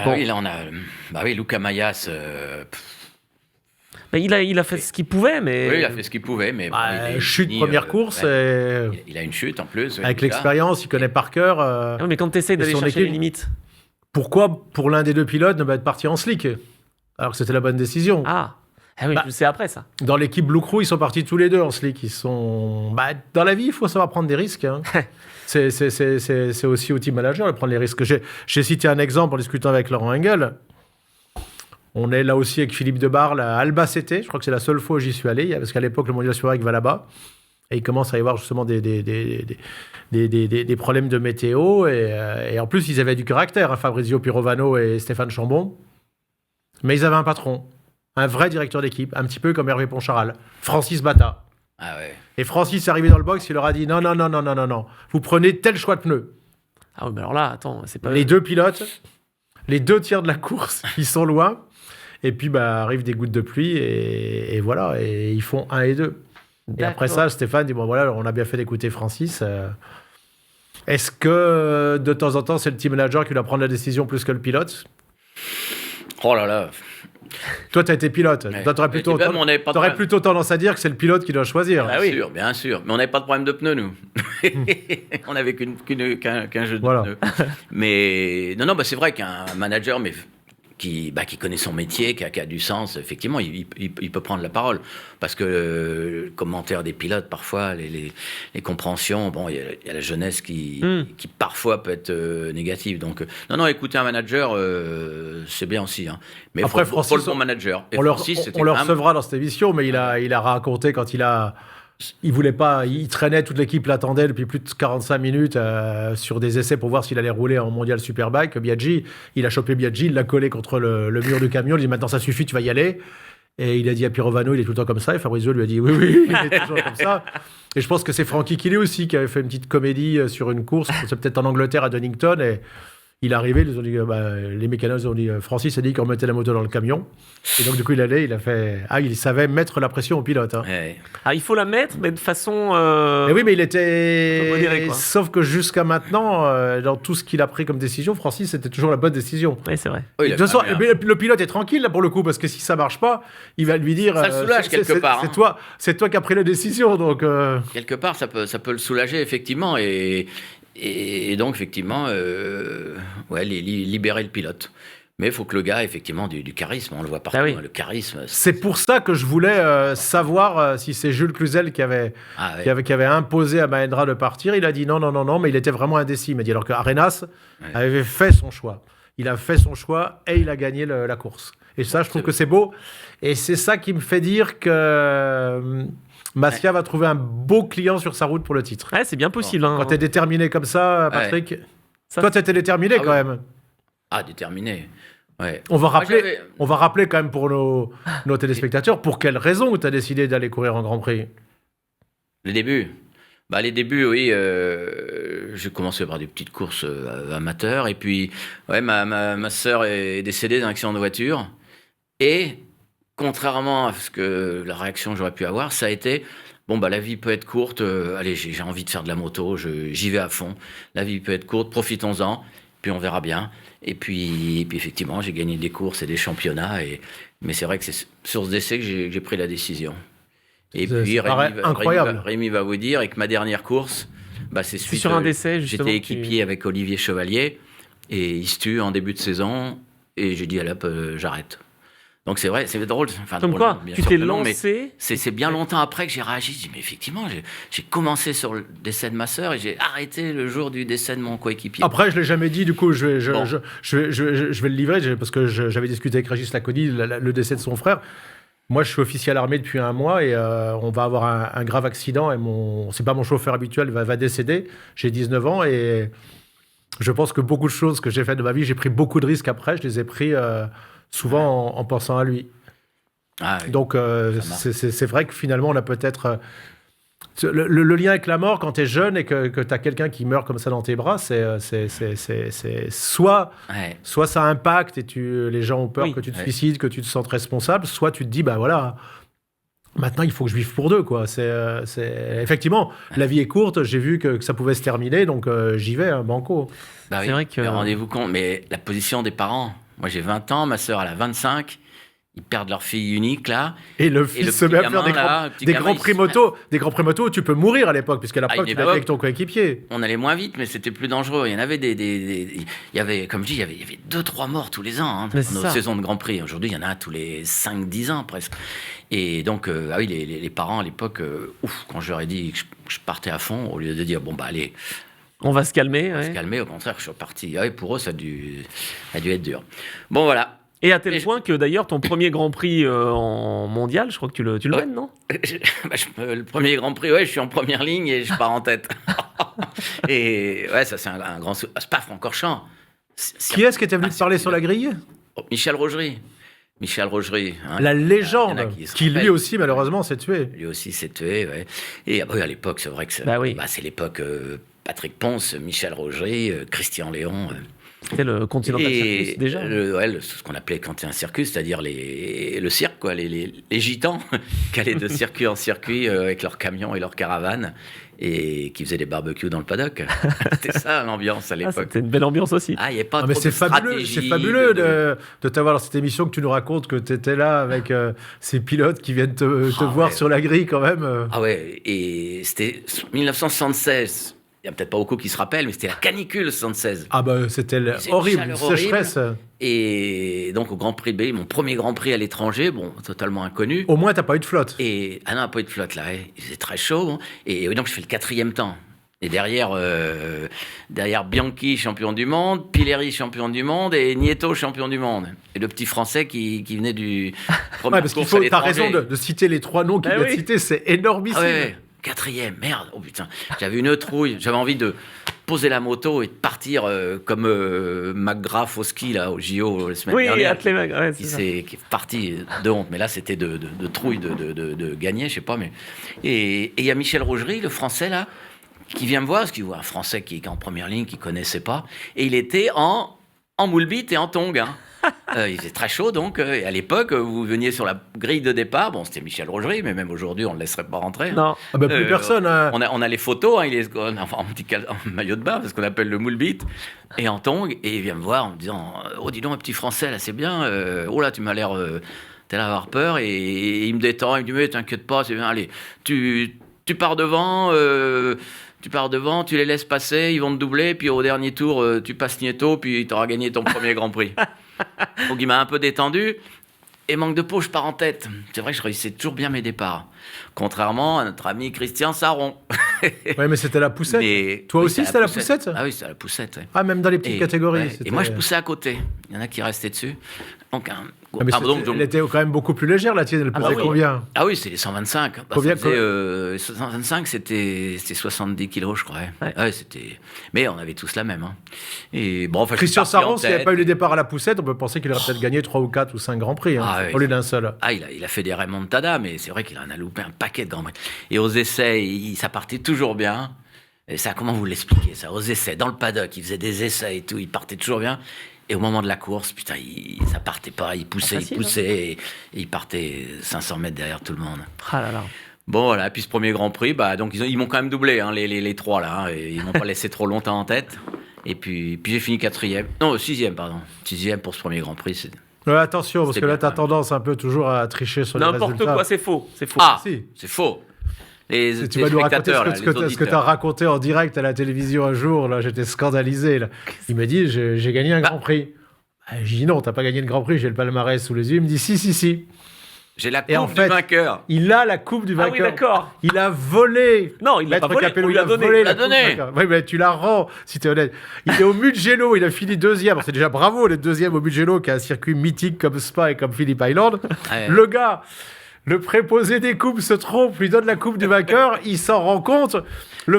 Oui, là, on a... Luca Mayas... Il a fait ce qu'il pouvait, mais... Oui, il a fait ce qu'il pouvait, mais... chute, première course. Il a une chute, en plus. Avec l'expérience, il connaît par cœur. Mais quand tu essaies d'aller chercher les limites... Pourquoi, pour l'un des 2 pilotes, ne pas être parti en slick? Alors que c'était la bonne décision. Ah oui, c'est après ça. Dans l'équipe Blue Crew, ils sont partis tous les 2 en slick. Ils sont... dans la vie, il faut savoir prendre des risques, hein. C'est aussi au team manager de prendre les risques. J'ai cité un exemple en discutant avec Laurent Engel. On est là aussi avec Philippe Debarle à Albacete. Je crois que c'est la seule fois où j'y suis allé, parce qu'à l'époque, le Mondial Superbike va là-bas. Et il commence à y avoir justement des problèmes de météo. Et en plus, ils avaient du caractère, hein, Fabrizio Pirovano et Stéphane Chambon. Mais ils avaient un patron, un vrai directeur d'équipe, un petit peu comme Hervé Poncharal, Francis Bata. Ah ouais. Et Francis est arrivé dans le box, il leur a dit non, vous prenez tel choix de pneus. Ah oui, mais alors là, attends, c'est pas... Les 2 pilotes, les 2 tiers de la course, ils sont loin. Et puis, arrivent des gouttes de pluie et voilà, et ils font 1 et 2. D'accord. Et après ça, Stéphane dit, on a bien fait d'écouter Francis. Est-ce que, de temps en temps, c'est le team manager qui doit prendre la décision plus que le pilote? Oh là là. Toi, tu as été pilote. Ouais. Toi, tu aurais Mais tu vois, mais on n'avait pas de problème. plutôt tendance à dire que c'est le pilote qui doit choisir. Ah oui. Bien sûr. Mais on n'avait pas de problème de pneus, nous. On n'avait qu'un jeu de Voilà. pneus. Mais non, c'est vrai qu'un manager qui connaît son métier, qui a du sens, effectivement, il peut prendre la parole. Parce que le commentaire des pilotes, parfois, les compréhensions, bon, il y a la jeunesse qui parfois peut être négative. Donc, non, écouter un manager, c'est bien aussi. Hein. Mais il Après, faut le bon manager. Et On le Francis, c'était on le quand même- recevra dans cette émission, mais il a raconté quand il voulait pas, il traînait, toute l'équipe l'attendait depuis plus de 45 minutes sur des essais pour voir s'il allait rouler en mondial Superbike. Biaggi, il a chopé Biaggi, il l'a collé contre le mur du camion, il dit maintenant ça suffit, tu vas y aller. Et il a dit à Pirovano, il est tout le temps comme ça. Et Fabrizio lui a dit oui, il est toujours comme ça. Et je pense que c'est Frankie Killy aussi qui avait fait une petite comédie sur une course, c'est peut-être en Angleterre à Donington. Et il est arrivé, ils ont dit, les mécanos ils ont dit, Francis a dit qu'on mettait la moto dans le camion. Et donc, du coup, il savait mettre la pression au pilote. Hein. Ouais. Ah, il faut la mettre, mais de façon. Mais oui, mais il était. modéré, quoi. Sauf que jusqu'à maintenant, dans tout ce qu'il a pris comme décision, Francis, c'était toujours la bonne décision. Oui, c'est vrai. Oui, De toute façon, le pilote est tranquille là pour le coup, parce que si ça marche pas, il va lui dire. Ça le soulage quelque part, hein. C'est toi qui as pris la décision, donc. Quelque part, ça peut le soulager, effectivement, et donc, effectivement, libérer le pilote. Mais il faut que le gars ait effectivement du charisme, on le voit partout, Ah oui. hein, le charisme. C'est pour ça que je voulais savoir si c'est Jules Cluzel qui avait imposé à Mahendra de partir. Il a dit non, mais il était vraiment indécis. Il m'a dit alors que Arenas avait fait son choix. Il a fait son choix et il a gagné la course. Et ça, je trouve que c'est beau. Et c'est ça qui me fait dire que Massia va trouver un beau client sur sa route pour le titre. Ouais, c'est bien possible. Hein. Quand tu es déterminé comme ça, Patrick, Ça, toi, tu étais déterminé quand même. Déterminé. Ouais. On va Moi, rappeler quand même pour nos téléspectateurs pour quelles raisons tu as décidé d'aller courir en Grand Prix. Les débuts. Les débuts, oui. J'ai commencé par des petites courses amateurs. Et puis, ma sœur est décédée d'un accident de voiture. Et, contrairement à ce que la réaction que j'aurais pu avoir, ça a été... la vie peut être courte. Allez, j'ai envie de faire de la moto. J'y vais à fond. La vie peut être courte. Profitons-en. Puis on verra bien. Et puis effectivement, j'ai gagné des courses et des championnats. Mais c'est vrai que c'est sur ce décès que j'ai pris la décision. Et puis incroyable. Rémi va vous dire, et que ma dernière course, c'est suite, sur un décès, justement. J'étais équipier avec Olivier Chevalier et il se tue en début de saison. Et j'ai dit, allez hop, j'arrête. Donc c'est vrai, c'est drôle. Enfin, Comme drôle, quoi, bien tu sûr t'es que non, mais lancé. c'est bien longtemps après que j'ai réagi. J'ai dit, mais effectivement, j'ai commencé sur le décès de ma sœur et j'ai arrêté le jour du décès de mon coéquipier. Après, je l'ai jamais dit, du coup, je vais le livrer, parce que j'avais discuté avec Régis Laconi, le décès de son frère. Moi, je suis officier à l'armée depuis un mois et on va avoir un grave accident et c'est pas mon chauffeur habituel, va décéder. J'ai 19 ans et je pense que beaucoup de choses que j'ai faites de ma vie, j'ai pris beaucoup de risques après, je les ai pris souvent en pensant à lui. Oui. Donc, c'est vrai que finalement, on a peut-être... le lien avec la mort, quand tu es jeune et que tu as quelqu'un qui meurt comme ça dans tes bras, c'est soit ça impacte et les gens ont peur que tu te suicides, que tu te sentes responsable, soit tu te dis, maintenant, il faut que je vive pour deux, quoi. Effectivement, la vie est courte, j'ai vu que ça pouvait se terminer, donc j'y vais, banco. C'est vrai que... Mais rendez-vous compte, mais la position des parents... Moi, j'ai 20 ans, ma sœur, elle a 25. Ils perdent leur fille unique, là. Et le fils se met à faire des grands prix moto. Des grands prix moto où tu peux mourir à l'époque, puisqu'à l'époque, tu l'avais avec ton coéquipier. On allait moins vite, mais c'était plus dangereux. Il y en avait il y avait, comme je dis, il y avait 2-3 morts tous les ans dans nos saisons de Grand Prix. Aujourd'hui, il y en a tous les 5-10 ans, presque. Et donc, les parents, à l'époque, quand je leur ai dit que je partais à fond, au lieu de dire, allez... On va se calmer. On va se calmer, au contraire, je suis reparti. Pour eux, ça a dû être dur. Bon, voilà. Et à tel point que d'ailleurs, ton premier Grand Prix en mondial, je crois que tu le mènes, non? Le premier Grand Prix, je suis en première ligne et je pars en tête. Et ça, c'est un grand... Spa-Francorchamps. Qui est-ce qui était venu te parler sur la grille? Michel Rogerie. Hein. La légende, qui lui aussi, malheureusement, s'est tué. Lui aussi s'est tué, ouais. Et à l'époque, c'est vrai que c'est l'époque Patrick Ponce, Michel Rogerie, Christian Léon... C'était le Continental Circus déjà. Ce qu'on appelait Continental Circus, c'est-à-dire le cirque, quoi, les gitans qui allaient de circuit en circuit avec leurs camions et leurs caravanes et qui faisaient des barbecues dans le paddock. C'était ça l'ambiance à l'époque. C'était une belle ambiance aussi. Il n'y a pas trop mais de c'est stratégie. fabuleux de t'avoir dans cette émission, que tu nous racontes que tu étais là avec ces pilotes qui viennent te voir sur la grille quand même. Ah ouais, et c'était 1976. Il n'y a peut-être pas beaucoup qui se rappellent, mais c'était la canicule 76. Ah bah c'était horrible, une sécheresse. Et donc au Grand Prix de Belgique, mon premier Grand Prix à l'étranger, totalement inconnu. Au moins, t'as pas eu de flotte. Non, pas eu de flotte là. Il faisait très chaud. Hein. Et donc je fais le 4e temps. Et derrière Bianchi, champion du monde, Pileri, champion du monde, et Nieto, champion du monde. Et le petit Français qui venait du premier parce course qu'il à faut, t'as l'étranger. raison de citer les 3 noms qu'il vient de citer, c'est énormissime. Ah ouais. 4e, merde, oh putain, j'avais une trouille, j'avais envie de poser la moto et de partir comme McGrath au ski là, au JO la semaine dernière. Qui est parti de honte, mais là c'était de trouille de gagner, je sais pas, mais. Et il y a Michel Rougerie, le français là, qui vient me voir, parce qu'il voit un français qui est en première ligne, qui connaissait pas, et il était en moule bite et en tongs, hein. Il faisait très chaud, donc, et à l'époque, vous veniez sur la grille de départ. Bon, c'était Michel Rougerie, mais même aujourd'hui, on ne le laisserait pas rentrer. Hein. Non. Ah bah, plus personne. Hein. On a les photos, hein, il est en maillot de bain, c'est ce qu'on appelle le moule bite, et en tongs, et il vient me voir en me disant oh, dis donc, un petit français, là, c'est bien. Oh là, tu m'as l'air. T'as l'air d'avoir peur, et il me détend, il me dit mais t'inquiète pas, c'est bien, allez, tu pars devant. Tu pars devant, tu les laisses passer, ils vont te doubler, puis au dernier tour, tu passes Nieto, puis tu auras gagné ton premier Grand Prix. Donc il m'a un peu détendu, et manque de peau, je pars en tête. C'est vrai que je réussissais toujours bien mes départs, contrairement à notre ami Christian Saron. Ouais, mais c'était la poussette. Toi aussi, c'était la poussette. Ah oui, c'était la poussette. Ouais. Ah, même dans les petites catégories. Ouais. Et moi, je poussais à côté. Il y en a qui restaient dessus. Donc, elle était quand même beaucoup plus légère, la tienne. Elle pesait combien? Ah oui, c'est les 125. Combien 125, c'était 70 kilos, je crois. Ouais, c'était. Mais on avait tous la même. Hein. Et bon, enfin, Christian Saron, s'il n'y avait pas eu les départs à la poussette, on peut penser qu'il aurait peut-être gagné 3 ou 4 ou 5 Grands Prix, au lieu d'un seul. Ah, il a fait des remontadas, mais c'est vrai qu'il en a loupé un paquet de Grands Prix. Et aux essais, ça partait toujours bien. Et ça, comment vous l'expliquez, ça? Aux essais, dans le paddock, il faisait des essais et tout, il partait toujours bien. Et au moment de la course, putain, ça partait pas, il poussait, et il partait 500 mètres derrière tout le monde. Ah là là. Bon, voilà, puis ce premier Grand Prix, donc ils m'ont quand même doublé, hein, les 3 là, hein, et ils m'ont pas laissé trop longtemps en tête. Et puis j'ai fini 4e, non 6e, pardon. 6e pour ce premier Grand Prix. Attention, parce que là, tu as tendance un peu toujours à tricher sur les résultats. N'importe quoi, c'est faux. Ah, si. C'est faux. Tu vas nous raconter ce que tu as raconté en direct à la télévision un jour. Là, j'étais scandalisé. Là. Il m'a dit j'ai gagné un Grand Prix. J'ai dit non, t'as pas gagné de Grand Prix, j'ai le palmarès sous les yeux. Il me dit si. J'ai la coupe du vainqueur. Il a la coupe du vainqueur. Ah oui, d'accord. Il a volé. Non, il l'a pas volé. Capello, On lui a donné. Volé il l'a donné. Oui, mais tu la rends, si t'es honnête. Il est au Mugello, il a fini 2e. C'est déjà bravo, le 2e au Mugello, qui est un circuit mythique comme Spa et comme Phillip Island. Ouais. Le gars, le préposé des coupes se trompe, lui donne la coupe du vainqueur, il s'en rend compte. Le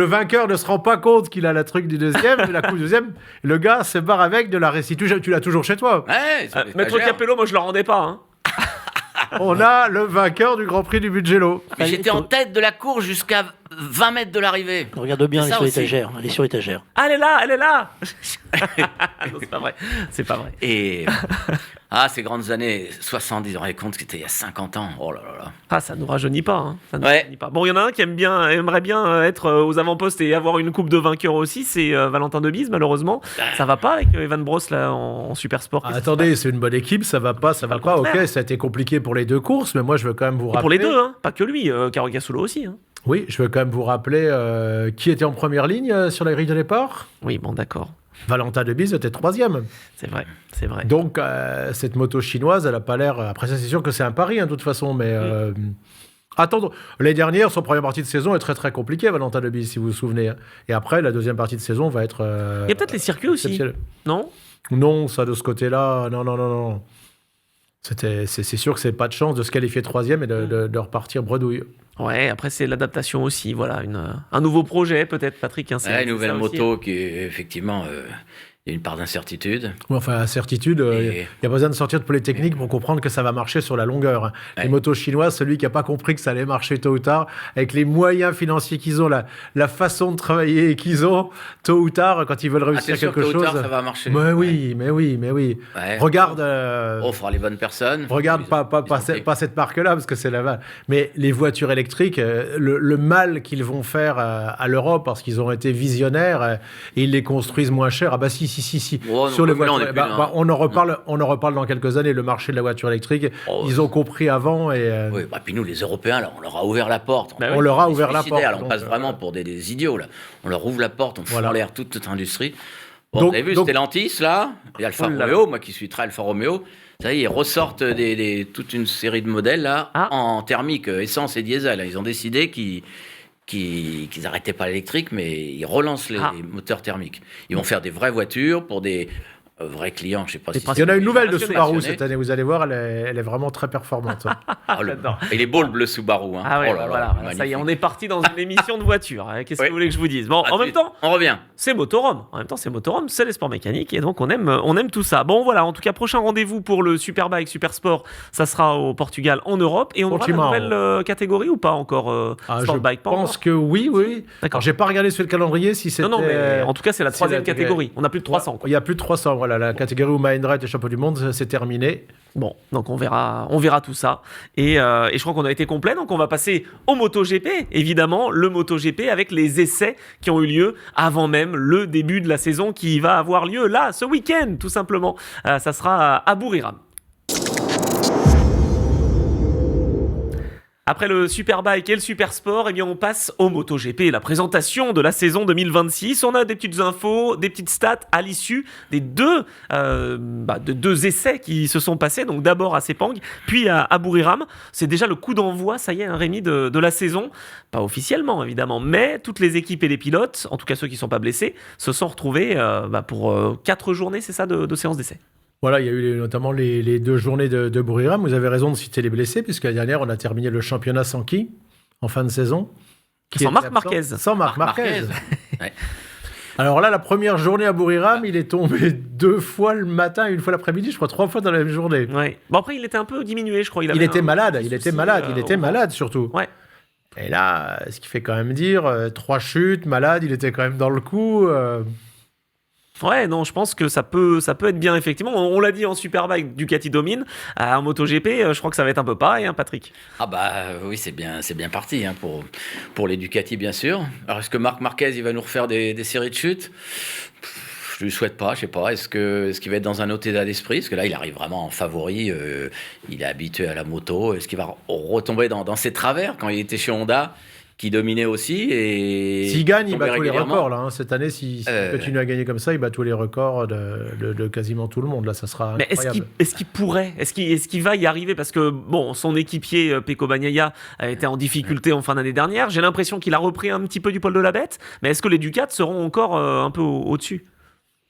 vainqueur ne se rend pas compte qu'il a la truc du 2e, la coupe du 2e. Le gars se barre avec de la restitution. Tu l'as toujours chez toi. Ouais, Maître Capello, moi je le rendais pas. Hein. On a le vainqueur du Grand Prix du Mugello. Mais j'étais en tête de la course jusqu'à 20 mètres de l'arrivée. Regarde bien, elle est sur l'étagère. Ah, elle est là Non, c'est pas vrai. C'est pas vrai. Et ces grandes années 70, on rendait compte que c'était il y a 50 ans. Oh là là là. Ah, ça nous rajeunit pas. Hein. Ça nous rajeunit pas. Bon, il y en a un qui aimerait bien être aux avant-postes et avoir une coupe de vainqueur aussi, c'est Valentin Debise, malheureusement. Ça va pas avec Evan Bross là en super sport. Attendez, c'est une bonne équipe, ça va pas. Ok, ça a été compliqué pour les 2 courses, mais moi je veux quand même vous rappeler. Pour les 2, hein, pas que lui, Caro Cassoulo aussi. Hein. Oui, je veux quand même vous rappeler qui était en première ligne sur la grille de départ. Oui, bon, d'accord. Valentin Debise était 3e. C'est vrai. Donc, cette moto chinoise, elle n'a pas l'air... Après ça, c'est sûr que c'est un pari, hein, de toute façon, mais... Attends, l'année dernière, son première partie de saison est très très compliquée, Valentin Debise, si vous vous souvenez. Et après, la deuxième partie de saison va être... Il y a peut-être les circuits aussi, non? Non, ça, de ce côté-là, non. C'est sûr que c'est pas de chance de se qualifier 3e et de repartir bredouille. Ouais, après c'est l'adaptation aussi, voilà, un nouveau projet peut-être, Patrick. Hein, une nouvelle moto qui est effectivement Il y a une part d'incertitude. Ouais, enfin, certitude, il n'y a pas besoin de sortir de Polytechnique pour comprendre que ça va marcher sur la longueur. Ouais. Les motos chinoises, celui qui n'a pas compris que ça allait marcher tôt ou tard, avec les moyens financiers qu'ils ont, la façon de travailler qu'ils ont, tôt ou tard, quand ils veulent réussir t'es sûr quelque que tôt ou chose. tard, ça va marcher. Mais oui, mais oui, mais oui. Ouais. Regarde. On fera les bonnes personnes. Regarde pas cette marque-là, parce que c'est la... Mais les voitures électriques, le mal qu'ils vont faire à l'Europe, parce qu'ils ont été visionnaires, et ils les construisent moins cher. Ah bah si. Oh, Sur les non, voitures, on en reparle dans quelques années, le marché de la voiture électrique. Ils ont compris avant. Et, Oui, puis nous, les Européens, là, on leur a ouvert la porte. on leur a ouvert la porte. Là, on passe vraiment pour des idiots, là. On leur ouvre la porte, on fout en l'air toute l'industrie. Bon, Donc- vous avez vu donc- Stellantis, là, et Alfa Romeo, moi qui suis très Alfa Romeo, ça y est, ils ressortent toute une série de modèles, là, en thermique, essence et diesel. Ils ont décidé qu'ils n'arrêtaient pas l'électrique, mais ils relancent les moteurs thermiques. Ils vont faire des vraies voitures pour des vrais clients, je sais pas si... Il y en a une nouvelle de National. Subaru cette année, vous allez voir, elle est vraiment très performante. J'adore. Il est beau le bleu Subaru. Hein. Ah ouais, Oh là là, voilà, ça y est, magnifique. on est parti dans une émission de voiture. Qu'est-ce que Ouais. vous voulez que je vous dise? Bon, À en tout même temps, on revient. c'est Motorhome. En même temps, c'est Motorhome, c'est les sports mécaniques, et donc on aime tout ça. Bon, voilà, en tout cas, prochain rendez-vous pour le Superbike Super Sport, ça sera au Portugal, en Europe, et on aura la Portimao. nouvelle catégorie ou pas encore Sportbike? Je Pas pense encore. que oui. D'accord. Alors, j'ai pas regardé sur le calendrier si c'était... Non, mais en tout cas, c'est la c'est troisième la- catégorie. On a plus de 300. Quoi. Il y a plus de 300, voilà. La catégorie où Mahindra était champion du monde, c'est terminé. Bon, donc on verra tout ça. Et je crois qu'on a été complet, donc on va passer au MotoGP, évidemment, le MotoGP avec les essais qui ont eu lieu avant même le début de la saison qui va avoir lieu là, ce week-end, tout simplement. Ça sera à Buriram. Après le Superbike et le Supersport, eh bien on passe au MotoGP, la présentation de la saison 2026. On a des petites infos, des petites stats à l'issue des deux essais qui se sont passés. Donc d'abord à Sepang, puis à Buriram. C'est déjà le coup d'envoi, ça y est, Rémi, de la saison. Pas officiellement, évidemment, mais toutes les équipes et les pilotes, en tout cas ceux qui ne sont pas blessés, se sont retrouvés pour 4 journées, c'est ça, de séances d'essai. Voilà, il y a eu notamment les 2 journées de Buriram. Vous avez raison de citer les blessés, puisque la dernière, on a terminé le championnat sans qui en fin de saison? Qui Sans était Marc absent Marquez. Sans Marc Marquez. Ouais. Alors là, la première journée à Buriram, il est tombé 2 fois le matin et 1 fois l'après-midi, je crois 3 fois dans la même journée. Ouais. Bon, après, il était un peu diminué, je crois. Il avait était un malade, petit il était souci, malade, il au était bras. malade surtout. Ouais. Et là, ce qui fait quand même dire 3 chutes, malade, il était quand même dans le coup. Ouais, non, je pense que ça peut être bien, effectivement. On l'a dit en Superbike, Ducati domine. En MotoGP, je crois que ça va être un peu pareil, hein, Patrick. Ah bah oui, c'est bien parti hein, pour les Ducati, bien sûr. Alors, est-ce que Marc Marquez, il va nous refaire des séries de chutes? Je lui souhaite pas, je sais pas. Est-ce qu'il va être dans un autre état d'esprit? Parce que là, il arrive vraiment en favori. Il est habitué à la moto. Est-ce qu'il va retomber dans ses travers quand il était chez Honda, qui dominait aussi et S'il gagne, il tombait bat tous les régulièrement? records. Là, hein. Cette année, s'il continue à gagner comme ça, il bat tous les records de quasiment tout le monde. Là, ça sera Mais incroyable. est-ce qu'il pourrait, est-ce qu'il va y arriver? Parce que bon, son équipier Pecco Bagnaia a été en difficulté en fin d'année dernière. J'ai l'impression qu'il a repris un petit peu du poil de la bête. Mais est-ce que les Ducats seront encore un peu au-dessus?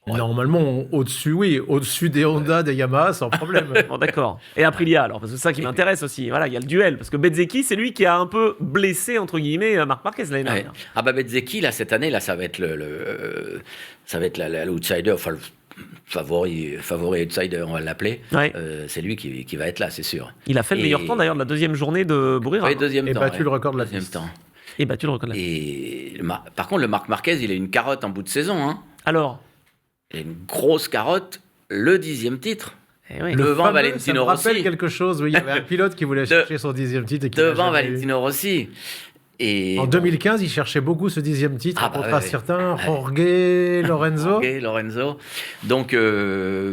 Normalement, au-dessus, oui. Au-dessus des Honda, des Yamaha, sans problème. Bon, d'accord. Et Aprilia, alors, parce que c'est ça qui m'intéresse aussi. Voilà, il y a le duel. Parce que Bezzecchi, c'est lui qui a un peu blessé, entre guillemets, Marc Marquez l'année Ouais. dernière. Ah bah Bezzecchi, là, cette année, là, ça va être ça va être l'outsider, enfin le favori outsider, on va l'appeler. Ouais. C'est lui qui va être là, c'est sûr. Il a fait le meilleur temps, d'ailleurs, de la deuxième journée de Buriram. Ouais, deuxième Et temps. battu ouais. le record de la Deuxième piste. temps. Et battu le record de la Et par contre, le Marc Marquez, il a une carotte en bout de saison. Hein. Alors Il a une grosse carotte, le 10e titre. eh oui. Devant fameux, Valentino ça me rappelle Rossi. quelque chose. Oui, il y avait un pilote qui voulait chercher son 10e titre. Et qui Devant l'a jamais eu. Valentino Rossi. Et En 2015, il cherchait beaucoup ce 10e titre Ah bah contre ouais, un ouais. certain Jorge Lorenzo. Ok, Lorenzo. Donc,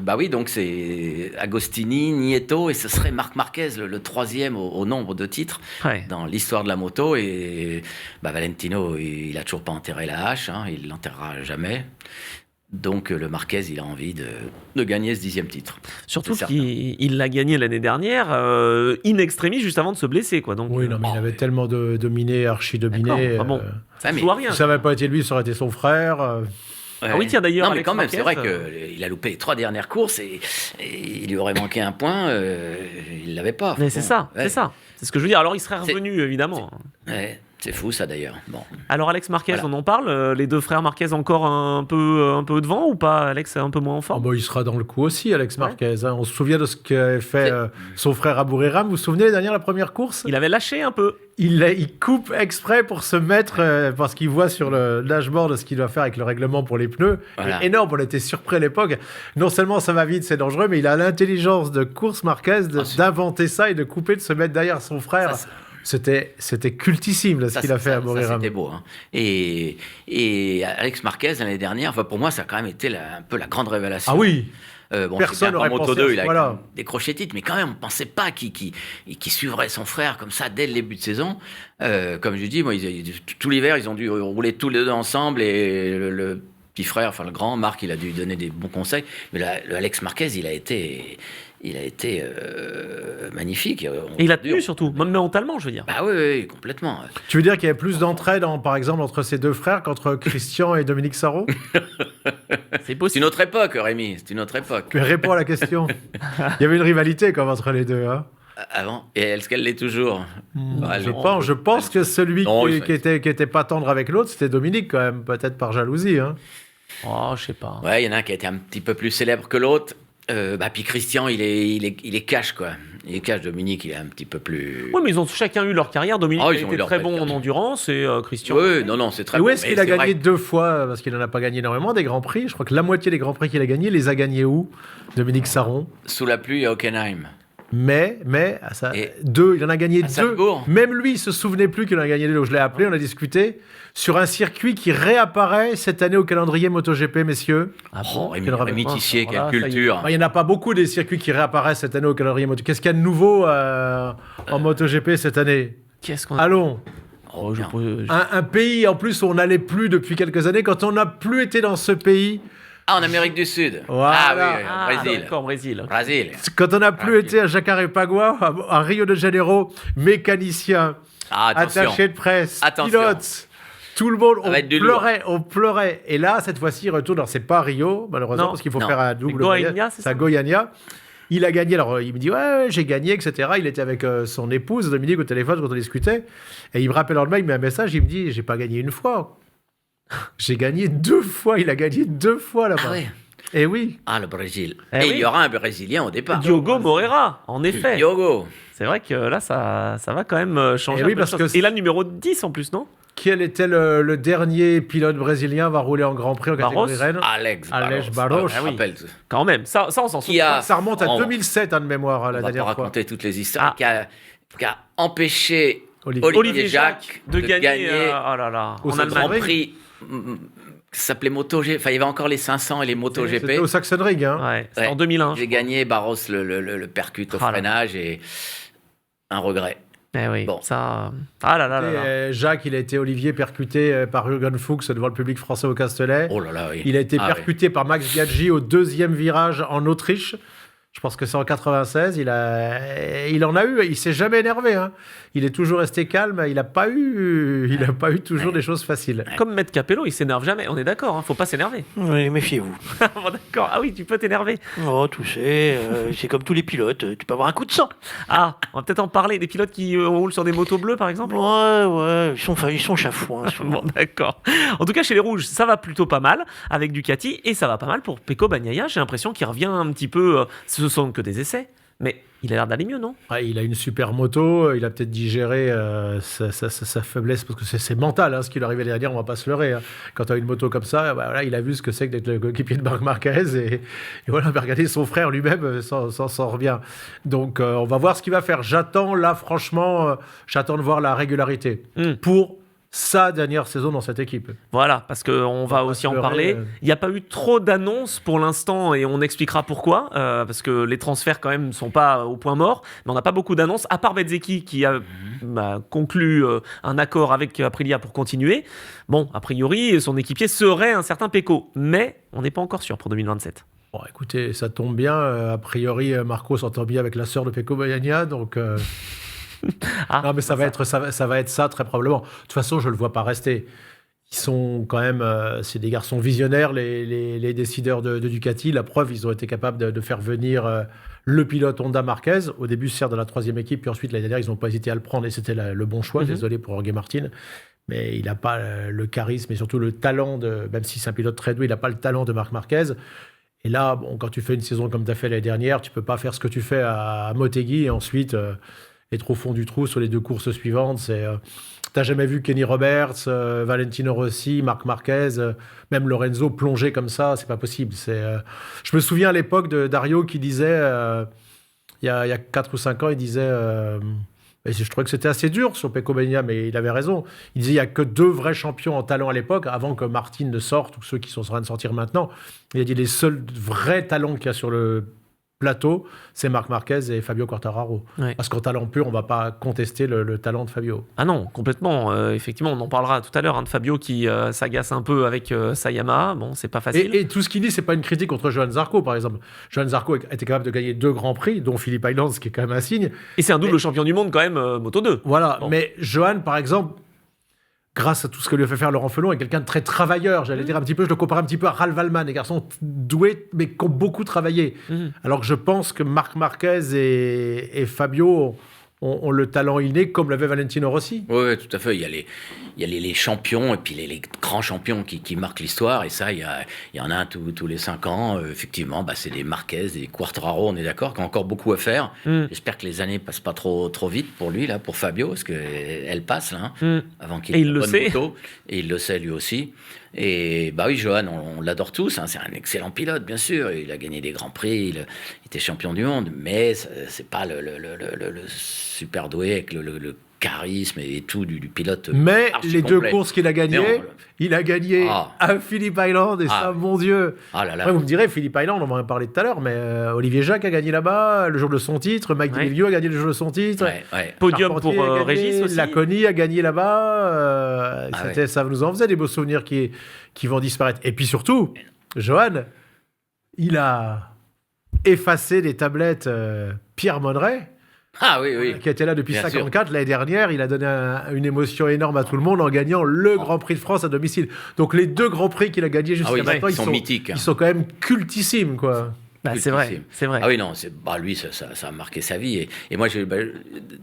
bah oui, donc c'est Agostini, Nieto, et ce serait Marc Marquez, le 3e au nombre de titres Ouais. dans l'histoire de la moto. Et bah, Valentino, il a toujours pas enterré la hache, hein, il l'enterrera jamais. Donc le Marquez, il a envie de gagner ce 10e titre. Surtout C'est qu'il l'a gagné l'année dernière, in extremis, juste avant de se blesser. Quoi. Donc, Oui, non, mais il avait tellement dominé, archi dominé. D'accord. Ah bon. Ça, mais- joue à rien. Si ça n'avait pas été lui, ça aurait été son frère. Ouais. Ah oui, tiens, d'ailleurs, Non, mais Alex quand même, c'est vrai Marquez, qu'il a loupé les 3 dernières courses et il lui aurait manqué un point, il l'avait pas. Mais Bon, c'est ça, ouais. c'est ça. C'est ce que je veux dire. Alors, il serait C'est- revenu, évidemment. Ouais. C'est fou ça d'ailleurs. Bon. Alors Alex Marquez, Voilà. on en parle. Les deux frères Marquez encore un peu devant ou pas? Alex est un peu moins en Ah forme. bah, il sera dans le coup aussi, Alex Ouais. Marquez. Hein. On se souvient de ce qu'avait fait son frère à Buriram. Vous vous souvenez, la première course Il avait lâché un peu. il coupe exprès pour se mettre, parce qu'il voit sur le dashboard ce qu'il doit faire avec le règlement pour les pneus. Voilà. Et énorme, on était surpris à l'époque. Non seulement ça va vite, c'est dangereux, mais il a l'intelligence de course Marquez d'inventer ça et de couper, de se mettre derrière son frère. Ça, C'était cultissime là, ce qu'il a fait à Buriram. C'était beau. Hein. Et Alex Marquez, l'année dernière, enfin, pour moi, ça a quand même été un peu la grande révélation. Ah oui, Bon, personne c'est bien qu'en n'aurait Moto pensé à 2, ce il a point-là. quand même décroché le titre, mais quand même, on ne pensait pas qu'il suivrait son frère comme ça dès le début de saison. Comme je dis, moi, tout l'hiver, ils ont dû rouler tous les deux ensemble et le petit frère, enfin le grand, Marc, il a dû donner des bons conseils. Mais le Alex Marquez, il a été magnifique. Et il a tenu surtout, même mentalement, je veux dire. Bah oui, complètement. Tu veux dire qu'il y avait plus d'entraide, par exemple, entre ces deux frères qu'entre Christian et Dominique Sarrault? C'est C'est possible. une autre époque, Rémi, c'est une autre époque. Tu réponds à la question. Il y avait une rivalité comme entre les deux. Hein. Avant, et est-ce qu'elle l'est toujours? Bah, Je pense que celui Non, qui était pas tendre avec l'autre, c'était Dominique quand même, peut-être par jalousie. Hein. Oh, je sais pas. Ouais, il y en a un qui a été un petit peu plus célèbre que l'autre. Puis Christian, il est cash, quoi. Il est cash, Dominique, il est un petit peu plus... Oui, mais ils ont chacun eu leur carrière. Dominique Ah, a ils ont eu été leur très bon en carrière. endurance et Christian. Oui, non, c'est très Et où bon. est-ce mais qu'il a c'est vrai gagné que 2 fois? Parce qu'il n'en a pas gagné énormément des Grands Prix. Je crois que la moitié des Grands Prix qu'il a gagnés, les a gagnés où? Dominique Sarron. Sous la pluie à Hockenheim. Mais Et il en a gagné à 2. Salzbourg. Même lui, il se souvenait plus qu'il en a gagné 2. Donc je l'ai appelé, on a discuté sur un circuit qui réapparaît cette année au calendrier MotoGP, messieurs. Ah Oh, bon Rémi Tissier, quelle Alors là, ça y est. culture. Il n'y en a pas beaucoup des circuits qui réapparaissent cette année au calendrier MotoGP. Qu'est-ce qu'il y a de nouveau en MotoGP cette année? Qu'est-ce qu'on Allons, Oh, je bien. peux- un pays en plus où on n'allait plus depuis quelques années. Quand on n'a plus été dans ce pays, Ah, en Amérique du Sud. Voilà. Ah oui, Ah, au Brésil. d'accord, Brésil. Brésil. quand on n'a plus Ah, été à Jacarepaguá, à Rio de Janeiro, mécanicien, Ah, attention. attaché de presse, Attention. pilote, tout le monde, Ça va être du lourd. on pleurait. Et là, cette fois-ci, il retourne. Alors, c'est pas Rio, malheureusement, Non, parce qu'il faut non. faire un double. Goiânia, voyage. c'est ça à Goiânia. Il a gagné. Alors, il me dit, ouais, j'ai gagné, etc. Il était avec son épouse, Dominique, au téléphone quand on discutait. Et il me rappelle en lendemain, il met un message, il me dit, j'ai pas gagné une fois. J'ai gagné 2 fois. Il a gagné 2 fois là-bas. Ah oui. Et oui. Ah, le Brésil. Eh Et oui. il y aura un Brésilien au départ. Diogo Moreira, en effet. Diogo. C'est vrai que là, ça va quand même changer Eh un oui, peu de parce choses. que Et là, numéro 10 en plus, non? Quel était le dernier pilote brésilien à avoir roulé en Grand Prix en Barros. catégorie Rennes? Alex Alex Barros. Barros. Je me rappelle. Quand même, ça on s'en Qui souvient. a... Ça remonte à on- 2007 de mémoire, la On va pas dernière fois. raconter toutes les histoires. Ah. Qui a empêché Olivier. Olivier Jacques de gagner. Oh là là, Au en Saxon Grand Allemagne. Ring. Prix qui s'appelait MotoGP. Enfin, il y avait encore les 500 et les MotoGP. C'était au Saxon Ring. Hein. Ouais, c'était Ouais. en 2001. J'ai gagné, Barros le percute au Ah là. freinage et un regret. Eh oui, Bon. ça. Ah là là là. Et, là. Jacques, il a été Olivier percuté par Jürgen Fuchs devant le public français au Castellet. Oh là là, oui. Il a été Ah percuté par Max Biaggi au 2e virage en Autriche. Je pense que c'est en 96. Il en a eu. Il s'est jamais énervé. Hein. Il est toujours resté calme. Il n'a pas eu toujours des choses faciles. Comme Maître Capello, il s'énerve jamais. On est d'accord, hein, faut pas s'énerver. Oui, méfiez-vous. Bon, d'accord. Ah oui, tu peux t'énerver. Oh, tu sais, c'est comme tous les pilotes, tu peux avoir un coup de sang. Ah, on va peut-être en parler. Des pilotes qui roulent sur des motos bleues, par exemple. Ouais, ils sont chafouins. souvent. Bon, d'accord. En tout cas, chez les Rouges, ça va plutôt pas mal avec Ducati et ça va pas mal pour Pecco Bagnaia. J'ai l'impression qu'il revient un petit peu. Ce sont que des essais, mais il a l'air d'aller mieux, non? Ouais, il a une super moto. Il a peut-être digéré sa faiblesse parce que c'est mental. Hein, ce qui lui arrivait l'année dernière, on va pas se leurrer. Hein. Quand tu as une moto comme ça, bah, voilà, il a vu ce que c'est que d'être le coéquipier de Marc Marquez. Et voilà, bah, regardez, son frère lui-même s'en revient. Donc, on va voir ce qu'il va faire. J'attends, là, franchement, j'attends de voir la régularité pour sa dernière saison dans cette équipe. Voilà, parce qu'on va pas aussi se en leurrer, parler. Il n'y a pas eu trop d'annonces pour l'instant et on expliquera pourquoi. Parce que les transferts, quand même, ne sont pas au point mort. Mais on n'a pas beaucoup d'annonces, à part Bezzecchi qui a conclu un accord avec Aprilia pour continuer. Bon, a priori, son équipier serait un certain Pecco. Mais on n'est pas encore sûr pour 2027. Bon, écoutez, ça tombe bien. A priori, Marco s'entend bien avec la sœur de Pecco Bagnaia, donc... Ah, non, mais ça va être ça très probablement. De toute façon, je le vois pas rester. qui sont quand même, c'est des garçons visionnaires, les décideurs de Ducati. La preuve, ils ont été capables de faire venir le pilote Honda Marquez. Au début, certes, dans la 3e équipe, puis ensuite, l'année dernière, ils n'ont pas hésité à le prendre et c'était le bon choix. Désolé pour Jorge Martin. Mais il n'a pas le charisme et surtout le talent même si c'est un pilote très doué, il n'a pas le talent de Marc Marquez. Et là, quand tu fais une saison comme tu as fait l'année dernière, tu ne peux pas faire ce que tu fais à Motegi et ensuite être au fond du trou sur les 2 courses suivantes. Tu n'as jamais vu Kenny Roberts, Valentino Rossi, Marc Marquez, même Lorenzo plonger comme ça, c'est pas possible. Je me souviens à l'époque de Dario qui disait, il y a 4 ou 5 ans, il disait... Et je trouvais que c'était assez dur sur Pecco Bagnaia, mais il avait raison. Il disait qu'il n'y a que 2 vrais champions en talent à l'époque, avant que Martin ne sorte, ou ceux qui sont en train de sortir maintenant. Il a dit les seuls vrais talents qu'il y a sur le plateau, c'est Marc Marquez et Fabio Quartararo. Ouais. Parce qu'en talent pur, on ne va pas contester le talent de Fabio. Ah non, complètement. Effectivement, on en parlera tout à l'heure de Fabio qui s'agace un peu avec sa Yamaha. Bon, c'est pas facile. Et tout ce qu'il dit, c'est pas une critique contre Johan Zarco, par exemple. Johan Zarco était capable de gagner 2 grands prix, dont Philippe Island, ce qui est quand même un signe. Et c'est un double champion du monde quand même, Moto 2. Voilà, Bon. mais Johan, par exemple, grâce à tout ce que lui a fait faire Laurent Felon, est quelqu'un de très travailleur. J'allais dire un petit peu, je le compare un petit peu à Ralph Wallmann, des garçons doués, mais qui ont beaucoup travaillé. Alors que je pense que Marc Marquez et Fabio ont le talent inné, comme l'avait Valentino Rossi. Oui, tout à fait. Il y a les champions et puis les grands champions qui marquent l'histoire. Et ça, il y en a un tous les 5 ans. Effectivement, c'est des Marquez, des Quartararo, on est d'accord, qui ont encore beaucoup à faire. J'espère que les années passent pas trop vite pour lui, là, pour Fabio, parce qu'elles passent, là, avant qu'il ait une bonne moto. Et il le sait, lui aussi. Et oui, Johan, on l'adore tous. C'est un excellent pilote, bien sûr. Il a gagné des grands prix. Il était champion du monde. Mais c'est pas le super doué avec le charisme et tout du pilote. Mais les complet. 2 courses qu'il a gagnées, il a gagné à Phillip Island. Et ça, mon Dieu. Là. Ouais, vous me direz, Phillip Island, on va en parler tout à l'heure, mais Olivier Jacques a gagné là-bas le jour de son titre. Mike Delivio a gagné le jour de son titre. Podium Charpentier pour a gagné, Régis aussi. Laconi a gagné là-bas. Ça nous en faisait des beaux souvenirs qui vont disparaître. Et puis surtout, Johan, il a effacé des tablettes Pierre Monneret. Ah oui. Qui était là depuis Bien 54 l'année dernière. Il a donné une émotion énorme à tout le monde en gagnant le Grand Prix de France à domicile. Donc les 2 Grands Prix qu'il a gagnés jusqu'à maintenant, ils sont mythiques. Ils sont quand même cultissimes, quoi. C'est vrai. Ah oui, non, lui, ça a marqué sa vie. Et moi,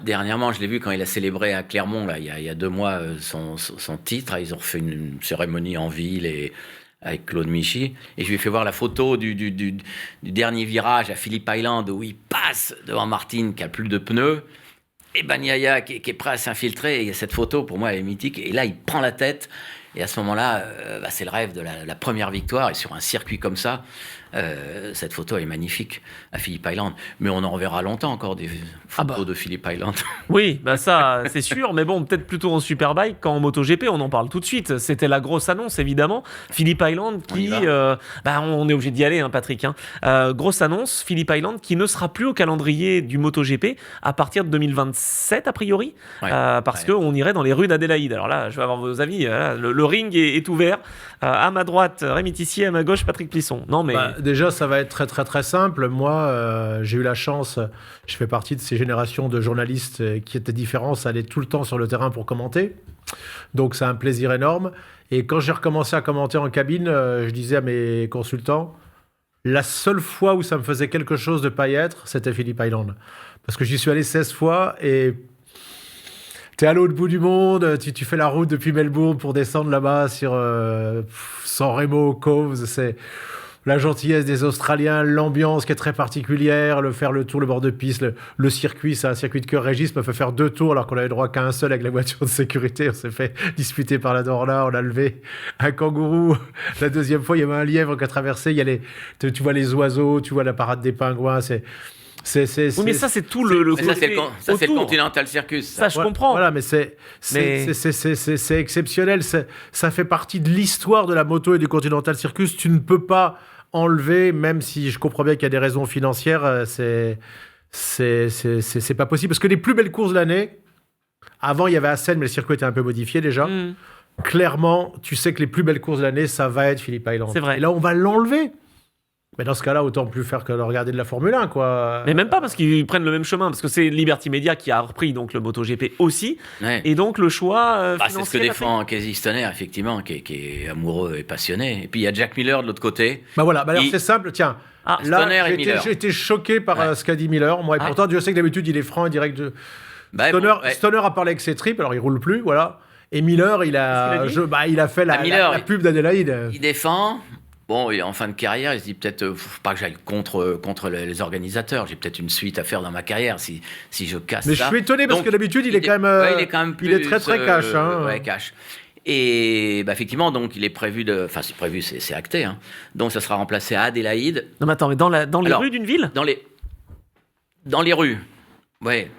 dernièrement, je l'ai vu quand il a célébré à Clermont, là, il y a 2 mois, son titre. Ils ont refait une cérémonie en ville avec Claude Michy. Et je lui ai fait voir la photo du dernier virage à Phillip Island où il passe devant Martin qui a plus de pneus. Et Bagnaia qui est prêt à s'infiltrer. Et cette photo, pour moi, elle est mythique. Et là, il prend la tête. Et à ce moment-là, c'est le rêve de la première victoire. Et sur un circuit comme ça, cette photo est magnifique à Phillip Island. Mais on en reverra longtemps encore des photos de Phillip Island. Oui, ça, c'est sûr. Mais bon, peut-être plutôt en Superbike qu'en MotoGP. On en parle tout de suite. C'était la grosse annonce, évidemment. Phillip Island qui... on est obligé d'y aller, Patrick. Grosse annonce, Phillip Island qui ne sera plus au calendrier du MotoGP à partir de 2027, a priori. Parce qu'on irait dans les rues d'Adélaïde. Alors là, je vais avoir vos avis. Le ring est ouvert. À ma droite, Rémi Tissier. À ma gauche, Patrick Plisson. Non, mais... Déjà, ça va être très, très, très simple. Moi, j'ai eu la chance, je fais partie de ces générations de journalistes qui étaient différents, ça allait tout le temps sur le terrain pour commenter. Donc, c'est un plaisir énorme. Et quand j'ai recommencé à commenter en cabine, je disais à mes consultants, la seule fois où ça me faisait quelque chose de ne pas y être, c'était Phillip Island. Parce que j'y suis allé 16 fois et... T'es à l'autre bout du monde, tu fais la route depuis Melbourne pour descendre là-bas sur San Remo, Coves, c'est la gentillesse des Australiens, l'ambiance qui est très particulière, faire le tour, le bord de piste, le circuit, c'est un circuit de cœur. Régis me fait faire 2 tours alors qu'on avait droit qu'à un seul avec la voiture de sécurité. On s'est fait disputer par la Dorna, on a levé un kangourou. La 2e fois, il y avait un lièvre qui a traversé, tu vois les oiseaux, tu vois la parade des pingouins, Oui, mais ça, c'est tout le côté c'est le Continental Circus. Ça, je comprends. Voilà, mais c'est exceptionnel. Ça fait partie de l'histoire de la moto et du Continental Circus. Tu ne peux pas enlever, même si je comprends bien qu'il y a des raisons financières, c'est pas possible. Parce que les plus belles courses de l'année, avant, il y avait Assen, mais le circuit était un peu modifié déjà. Clairement, tu sais que les plus belles courses de l'année, ça va être Phillip Island. C'est vrai. Et là, on va l'enlever. Mais dans ce cas-là, autant plus faire que de regarder de la Formule 1, quoi. Mais même pas, parce qu'ils prennent le même chemin, parce que c'est Liberty Media qui a repris donc le MotoGP aussi, Ouais. et donc le choix C'est financier... ce que défend Casey Stoner, effectivement, qui est amoureux et passionné. Et puis il y a Jack Miller de l'autre côté. Bah voilà, alors Il- c'est simple, tiens. Ah, Là, Stoner et Miller. j'ai été choqué par Ouais. ce qu'a dit Miller. Moi, et Ah. pourtant, Dieu sait que d'habitude, il est franc et direct. Bah, Stoner, bon, ouais. Stoner a parlé avec ses tripes, alors il roule plus, voilà. Et Miller, il a, Qu'est-ce qu'il a il a fait la, Ah, Miller, la pub d'Adélaïde. Il défend. Bon, et en fin de carrière, il se dit peut-être, faut pas que j'aille contre les organisateurs. J'ai peut-être une suite à faire dans ma carrière si je casse Mais ça. je suis étonné parce Donc, que d'habitude, il est quand même. ouais, il est quand même plus. il est très très cash. Hein. Ouais, cash. Et bah, effectivement, donc il est prévu de. Enfin, c'est prévu, c'est acté. Hein. Donc ça sera remplacé à Adélaïde Non mais attends, mais dans les Alors, rues d'une ville dans les rues. Ouais.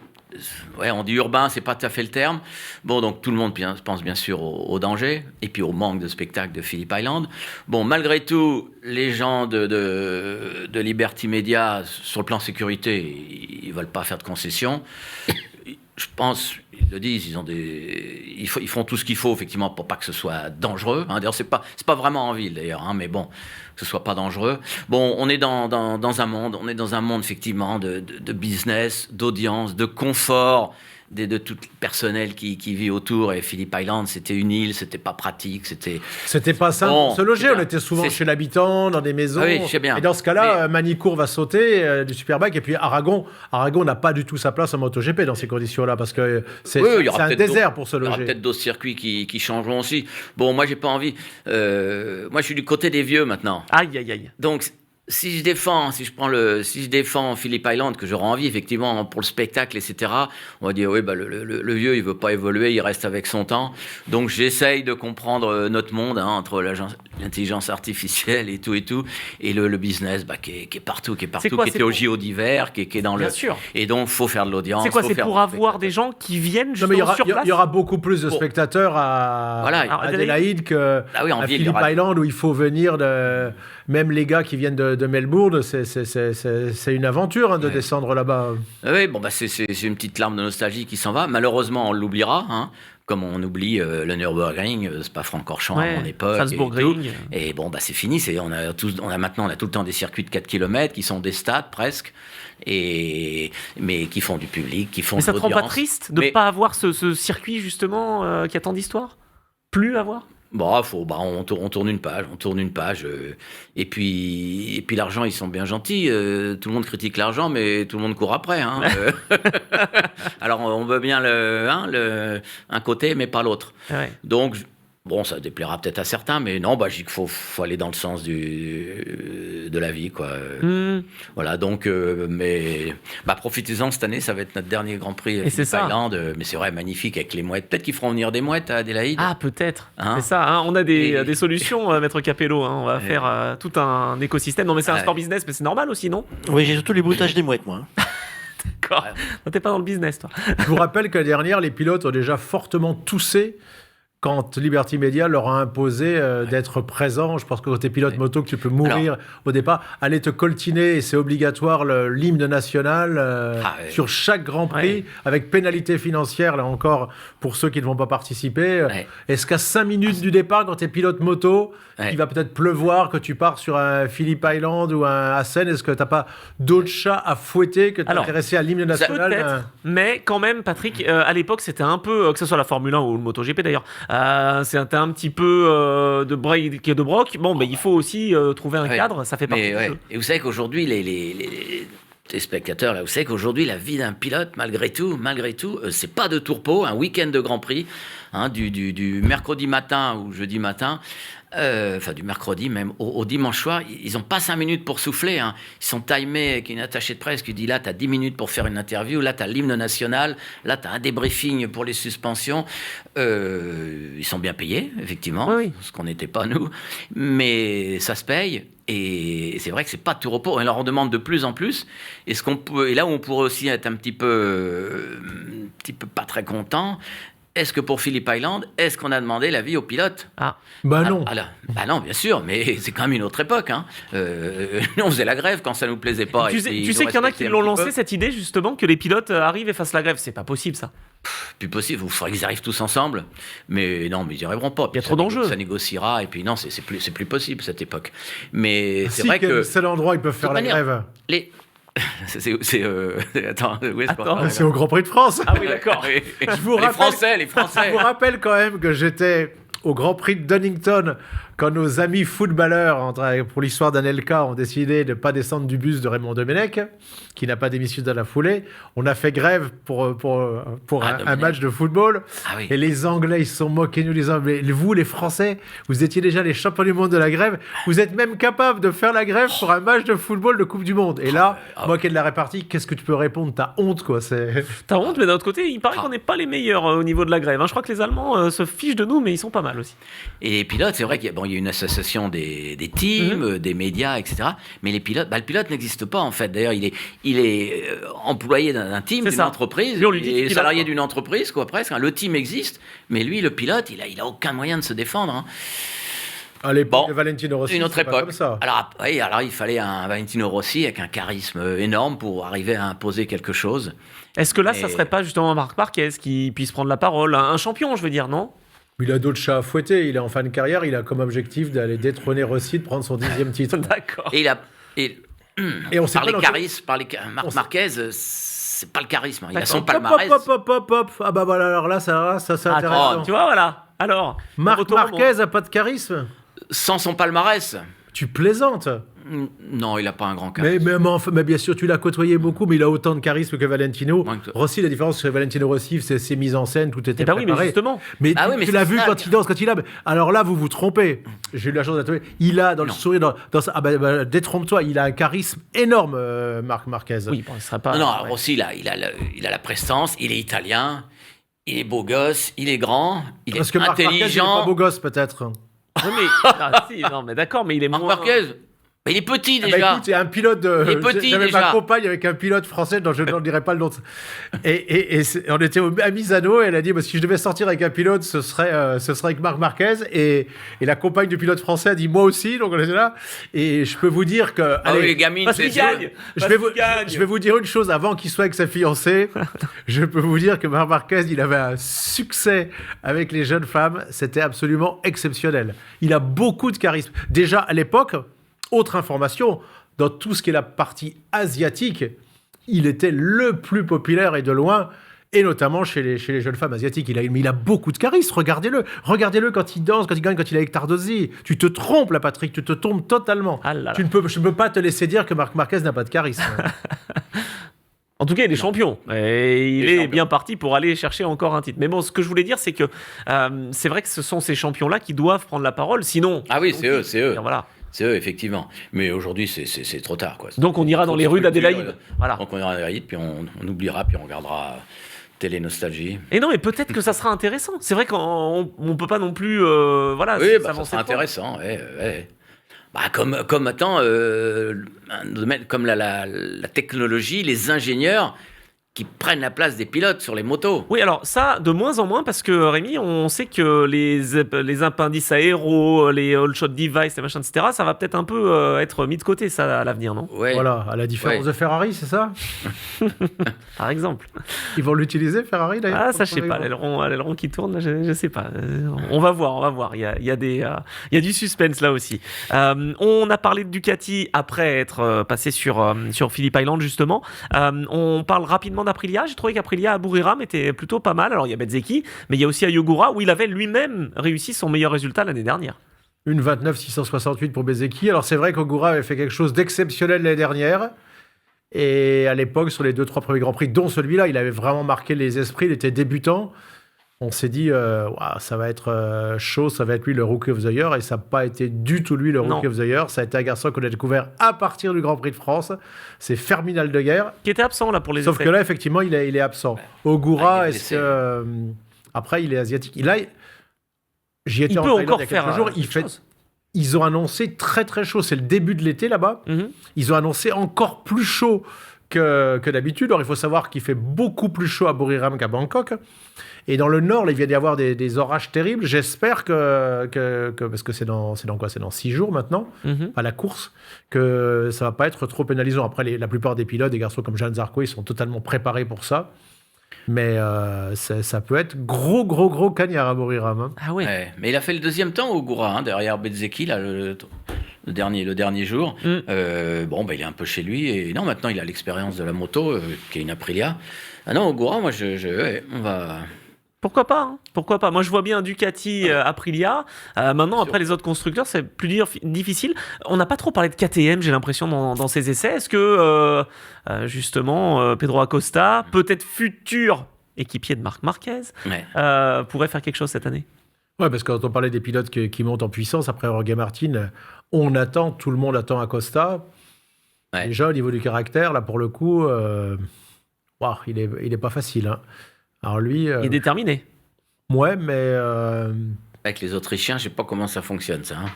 Ouais, on dit urbain, c'est pas tout à fait le terme. Bon, donc tout le monde pense bien sûr au danger et puis au manque de spectacle de Phillip Island. Bon, malgré tout, les gens de Liberty Media, sur le plan sécurité, ils veulent pas faire de concessions. Je pense, ils le disent, ils font tout ce qu'il faut effectivement pour pas que ce soit dangereux. Hein. D'ailleurs, c'est pas vraiment en ville d'ailleurs, hein, mais bon, que ce soit pas dangereux. Bon, on est dans un monde effectivement de business, d'audience, de confort. De tout le personnel qui vit autour. Et Phillip Island, c'était une île, c'était pas pratique, C'était pas simple Bon, pour se loger. c'est On bien. était souvent C'est- chez l'habitant, dans des maisons. Ah oui, je sais bien. Et dans ce cas-là, Mais- Manicourt va sauter du Superbike. Et puis Aragon n'a pas du tout sa place en MotoGP dans ces conditions-là parce que c'est Oui, il y aura un peut-être désert pour se Il y aura loger. peut-être d'autres circuits qui changeront aussi. Bon, moi, j'ai pas envie. Moi, je suis du côté des vieux maintenant. Aïe, aïe, aïe. Donc, si je défends Phillip Island, que j'aurais envie effectivement pour le spectacle, etc., on va dire oui, bah, le vieux, il veut pas évoluer, il reste avec son temps. Donc, j'essaye de comprendre notre monde hein, entre l'intelligence artificielle et tout, et le business bah, qui est partout, qui C'est quoi, était c'est au pour- JO d'hiver, qui est dans Bien le. sûr. Et donc, faut faire de l'audience. C'est quoi? faut C'est faire pour du avoir spectacle. des gens qui viennent Non, justement mais sur place il y aura beaucoup plus de Bon. spectateurs à Voilà. à Alors, Adélaïde que Ah oui, en à ville, il y Phillip aura- Island où il faut venir même les gars qui viennent de Melbourne, c'est une aventure hein, de Ouais. descendre là-bas. Oui, bon, bah, c'est une petite larme de nostalgie qui s'en va. Malheureusement, on l'oubliera, hein, comme on oublie le Nürburgring, Spa-Francorchamps à mon époque. Salzbourg-Ring. Et bon, bah, c'est fini. Maintenant, on a tout le temps des circuits de 4 km qui sont des stades presque, mais qui font du public, qui font Mais de ça te rend pas l'audience. triste de Mais- pas avoir ce circuit justement qui a tant d'histoire? Plus avoir? Bon, on tourne une page. Et puis l'argent, ils sont bien gentils. Tout le monde critique l'argent, mais tout le monde court après. Hein. Alors, on veut bien un côté, mais pas l'autre. Ouais. Donc, bon, ça déplaira peut-être à certains, mais non, bah, je dis qu'il faut aller dans le sens de la vie, quoi. Hmm. Voilà, donc, mais bah, profitez-en cette année, ça va être notre dernier Grand Prix Et c'est ça. Thaïlande. Mais c'est vrai, magnifique avec les mouettes. Peut-être qu'ils feront venir des mouettes à Adélaïde. Ah, peut-être. Hein? C'est ça. Hein. On a des Et- solutions, Maître Capello. Hein. On va Ouais. faire tout un écosystème. Non, mais c'est un Ouais. sport business, mais c'est normal aussi, non? Oui, j'ai surtout les bruitages des mouettes, moi. D'accord. Non, t'es pas dans le business, toi. Je vous rappelle que l'année dernière, les pilotes ont déjà fortement toussé quand Liberty Media leur a imposé d'être présents. Je pense que quand tu es pilote moto, que tu peux mourir au départ. Aller te coltiner, et c'est obligatoire, l'hymne national ouais. sur chaque Grand Prix, Ouais. avec pénalité financière, là encore, pour ceux qui ne vont pas participer. Ouais. Est-ce qu'à 5 minutes du départ, quand tu es pilote moto, Ouais. il va peut-être pleuvoir, que tu pars sur un Phillip Island ou un Assen, est-ce que tu n'as pas d'autres chats à fouetter que de Alors, t'intéresser à l'hymne national Peut-être, mais quand même, Patrick, à l'époque, c'était un peu, que ce soit la Formule 1 ou le MotoGP d'ailleurs, c'était un petit peu de break et de broc. Bon, mais il faut aussi trouver un Ouais. cadre, ça fait partie Mais, du ouais. jeu. Et vous savez qu'aujourd'hui, les spectateurs, là, vous savez qu'aujourd'hui, la vie d'un pilote, malgré tout, c'est pas de tourpeau, un week-end de Grand Prix, hein, du mercredi matin ou jeudi matin, enfin du mercredi même au dimanche soir, ils n'ont pas 5 minutes pour souffler. Hein. Ils sont timés avec une attachée de presse qui dit là, tu as 10 minutes pour faire une interview, là, tu as l'hymne national, là, tu as un débriefing pour les suspensions. Ils sont bien payés, effectivement, Oui, oui. ce qu'on n'était pas nous, mais ça se paye. Et c'est vrai que c'est pas de tout repos. On leur en demande de plus en plus. Et là où on pourrait aussi être un petit peu pas très content, est-ce que pour Phillip Island, est-ce qu'on a demandé l'avis aux pilotes? Bah non. Bah non, bien sûr, mais c'est quand même une autre époque. Hein. Nous, on faisait la grève quand ça nous plaisait pas. Tu sais qu'il y en a qui l'ont lancé cette idée justement que les pilotes arrivent et fassent la grève. C'est pas possible ça. Plus possible, il faudrait qu'ils arrivent tous ensemble. Mais non, mais ils n'y arriveront pas. Il y a trop d'enjeux. Ça négociera, et puis non, c'est plus possible cette époque. Mais c'est Si, vrai que. C'est l'endroit où ils peuvent faire la grève. Attends, où est-ce qu'on va? C'est au Grand Prix de France. Ah oui, d'accord. Je vous rappelle, les Français. Je vous rappelle quand même que j'étais au Grand Prix de Donington quand nos amis footballeurs, pour l'histoire d'Anelka, ont décidé de ne pas descendre du bus de Raymond Domenech, qui n'a pas démissionné dans la foulée. On a fait grève pour un match de football. Ah oui. Et les Anglais, ils se sont moqués, nous les Anglais. Vous, les Français, vous étiez déjà les champions du monde de la grève. Vous êtes même capables de faire la grève pour un match de football de Coupe du Monde. Et là, moi qui ai de la répartie, qu'est-ce que tu peux répondre? T'as honte, quoi. T'as honte, mais d'un autre côté, il paraît qu'on n'est pas les meilleurs au niveau de la grève. Je crois que les Allemands se fichent de nous, mais ils sont pas mal aussi. Et les pilotes, c'est vrai qu'il y a une association des teams, des médias, etc. Mais les pilotes, le pilote n'existe pas en fait. D'ailleurs, il est employé d'un team, d'une entreprise, et salarié d'une entreprise, quoi, presque. Le team existe, mais lui, le pilote, il a aucun moyen de se défendre. Hein. À l'époque de Valentino Rossi, une autre époque. Comme ça. Alors il fallait un Valentino Rossi avec un charisme énorme pour arriver à imposer quelque chose. Est-ce que là, ça serait pas justement Marc Marquez qui puisse prendre la parole, un champion, je veux dire, non? Il a d'autres chats à fouetter. Il est en fin de carrière. Il a comme objectif d'aller détrôner Rossi, de prendre son 10e titre. D'accord. Et on sait par les charismes, Marc Marquez, c'est pas le charisme. Il a son palmarès. Hop. Ah bah voilà, alors là, ça c'est intéressant. Tu vois, voilà. Alors, Marc Marquez a pas de charisme. Sans son palmarès. Tu plaisantes. Non, il n'a pas un grand charisme. Mais bien sûr, tu l'as côtoyé beaucoup, mais il a autant de charisme que Valentino. Rossi, la différence, c'est que Valentino Rossi, c'est ses mises en scène, tout était préparé. Oui, mais justement. Mais tu l'as vu quand il danse, quand il a... Alors là, vous vous trompez. J'ai eu la chance d'être... Il a dans le sourire... détrompe-toi, il a un charisme énorme, Marc Marquez. Oui, bon, il serait pas... Non, Rossi, il a la prestance, il est italien, il est beau gosse, il est grand, il est Parce que Marc Marquez, il est pas beau gosse, peut-être. Oui, mais... non, mais d'accord, mais il est Marc Marquez. Mais il est petit déjà. Écoute, c'est un pilote de. Il est petit J'avais déjà. ma compagne avec un pilote français dont je ne dirai pas le nom. Et on était à Misano et elle a dit si je devais sortir avec un pilote, ce serait avec Marc Marquez. Et la compagne du pilote français a dit moi aussi. Donc on était là. Et je peux vous dire que. Allez, les gamines, parce qu'il gagne. Je vais vous dire une chose avant qu'il soit avec sa fiancée. Je peux vous dire que Marc Marquez, il avait un succès avec les jeunes femmes. C'était absolument exceptionnel. Il a beaucoup de charisme. Déjà à l'époque. Autre information, dans tout ce qui est la partie asiatique, il était le plus populaire et de loin, et notamment chez les jeunes femmes asiatiques. Il a beaucoup de charisme, regardez-le quand il danse, quand il gagne, quand il est avec Tardozzi. Tu te trompes là, Patrick, tu te trompes totalement. Je ne peux pas te laisser dire que Marc Marquez n'a pas de charisme. En tout cas, il est champion. Et il est bien parti pour aller chercher encore un titre. Mais bon, ce que je voulais dire, c'est que c'est vrai que ce sont ces champions-là qui doivent prendre la parole. Sinon... Ah oui, c'est eux. Voilà. C'est eux, effectivement. Mais aujourd'hui, c'est trop tard, quoi. Donc on ira dans les rues d'Adélaïde. Voilà. Donc on ira dans l'Adélaïde, puis on oubliera, puis on regardera Télé Nostalgie. Et non, mais peut-être que ça sera intéressant. C'est vrai qu'on ne peut pas non plus... voilà, oui, ça sera intéressant, ouais. Comme un domaine comme la technologie, les ingénieurs qui prennent la place des pilotes sur les motos. Oui, alors ça, de moins en moins, parce que Rémi, on sait que les appendices aéros, les all-shot devices, les machins, etc., ça va peut-être un peu être mis de côté, ça, à l'avenir, non? Ouais. Voilà, à la différence de Ferrari, c'est ça? Par exemple. Ils vont l'utiliser, Ferrari, d'ailleurs? Ah, ça, je sais pas. L'aileron qui tourne, je sais pas. On va voir. Il y a du suspense là aussi. On a parlé de Ducati après être passé sur Phillip Island, justement. On parle rapidement d'Aprilia. J'ai trouvé qu'Aprilia à Buriram était plutôt pas mal. Alors il y a Bezzecchi, mais il y a aussi Ayogura où il avait lui-même réussi son meilleur résultat l'année dernière. Une 29,668 pour Bezzecchi. Alors c'est vrai qu'Ogura avait fait quelque chose d'exceptionnel l'année dernière. Et à l'époque, sur les 2-3 premiers Grands Prix, dont celui-là, il avait vraiment marqué les esprits. Il était débutant. On s'est dit, ça va être chaud, ça va être lui le Rookie of the Year. Et ça n'a pas été du tout lui le Rookie of the Year. Ça a été un garçon qu'on a découvert à partir du Grand Prix de France. C'est Fermin Aldeguer. Qui était absent là pour les Sauf essais. que là, effectivement, il est absent. Ogura, est-ce que... après, il est asiatique. J'y étais en Thaïlande il y a quelques jours. ils ont annoncé très très chaud. C'est le début de l'été là-bas. Ils ont annoncé encore plus chaud que d'habitude. Alors il faut savoir qu'il fait beaucoup plus chaud à Buriram qu'à Bangkok. Et dans le nord, il vient d'y avoir des orages terribles. J'espère que parce que c'est dans quoi? C'est dans 6 jours maintenant, à la course, que ça va pas être trop pénalisant. Après, la plupart des pilotes, des garçons comme Johan Zarco, ils sont totalement préparés pour ça. Mais ça peut être gros cagnard à Buriram. Hein. Ah oui. Ouais, mais il a fait le deuxième temps au Goura, derrière Bezzeki, là, le dernier jour. Il est un peu chez lui. Et non, maintenant, il a l'expérience de la moto, qui est une Aprilia. Ah non, au Goura, moi, on va... Pourquoi pas, hein. Pourquoi pas? Moi, je vois bien Ducati, Aprilia. Maintenant, après les autres constructeurs, c'est plus difficile. On n'a pas trop parlé de KTM, j'ai l'impression, dans ces essais. Est-ce que, justement, Pedro Acosta, peut-être futur équipier de Marc Marquez, pourrait faire quelque chose cette année? Ouais, parce que quand on parlait des pilotes qui montent en puissance, après Jorge Martin, tout le monde attend Acosta. Ouais. Déjà, au niveau du caractère, là, pour le coup, il est pas facile, hein. Alors lui, il est déterminé. Ouais, mais avec les Autrichiens, je sais pas comment ça fonctionne, ça. Hein.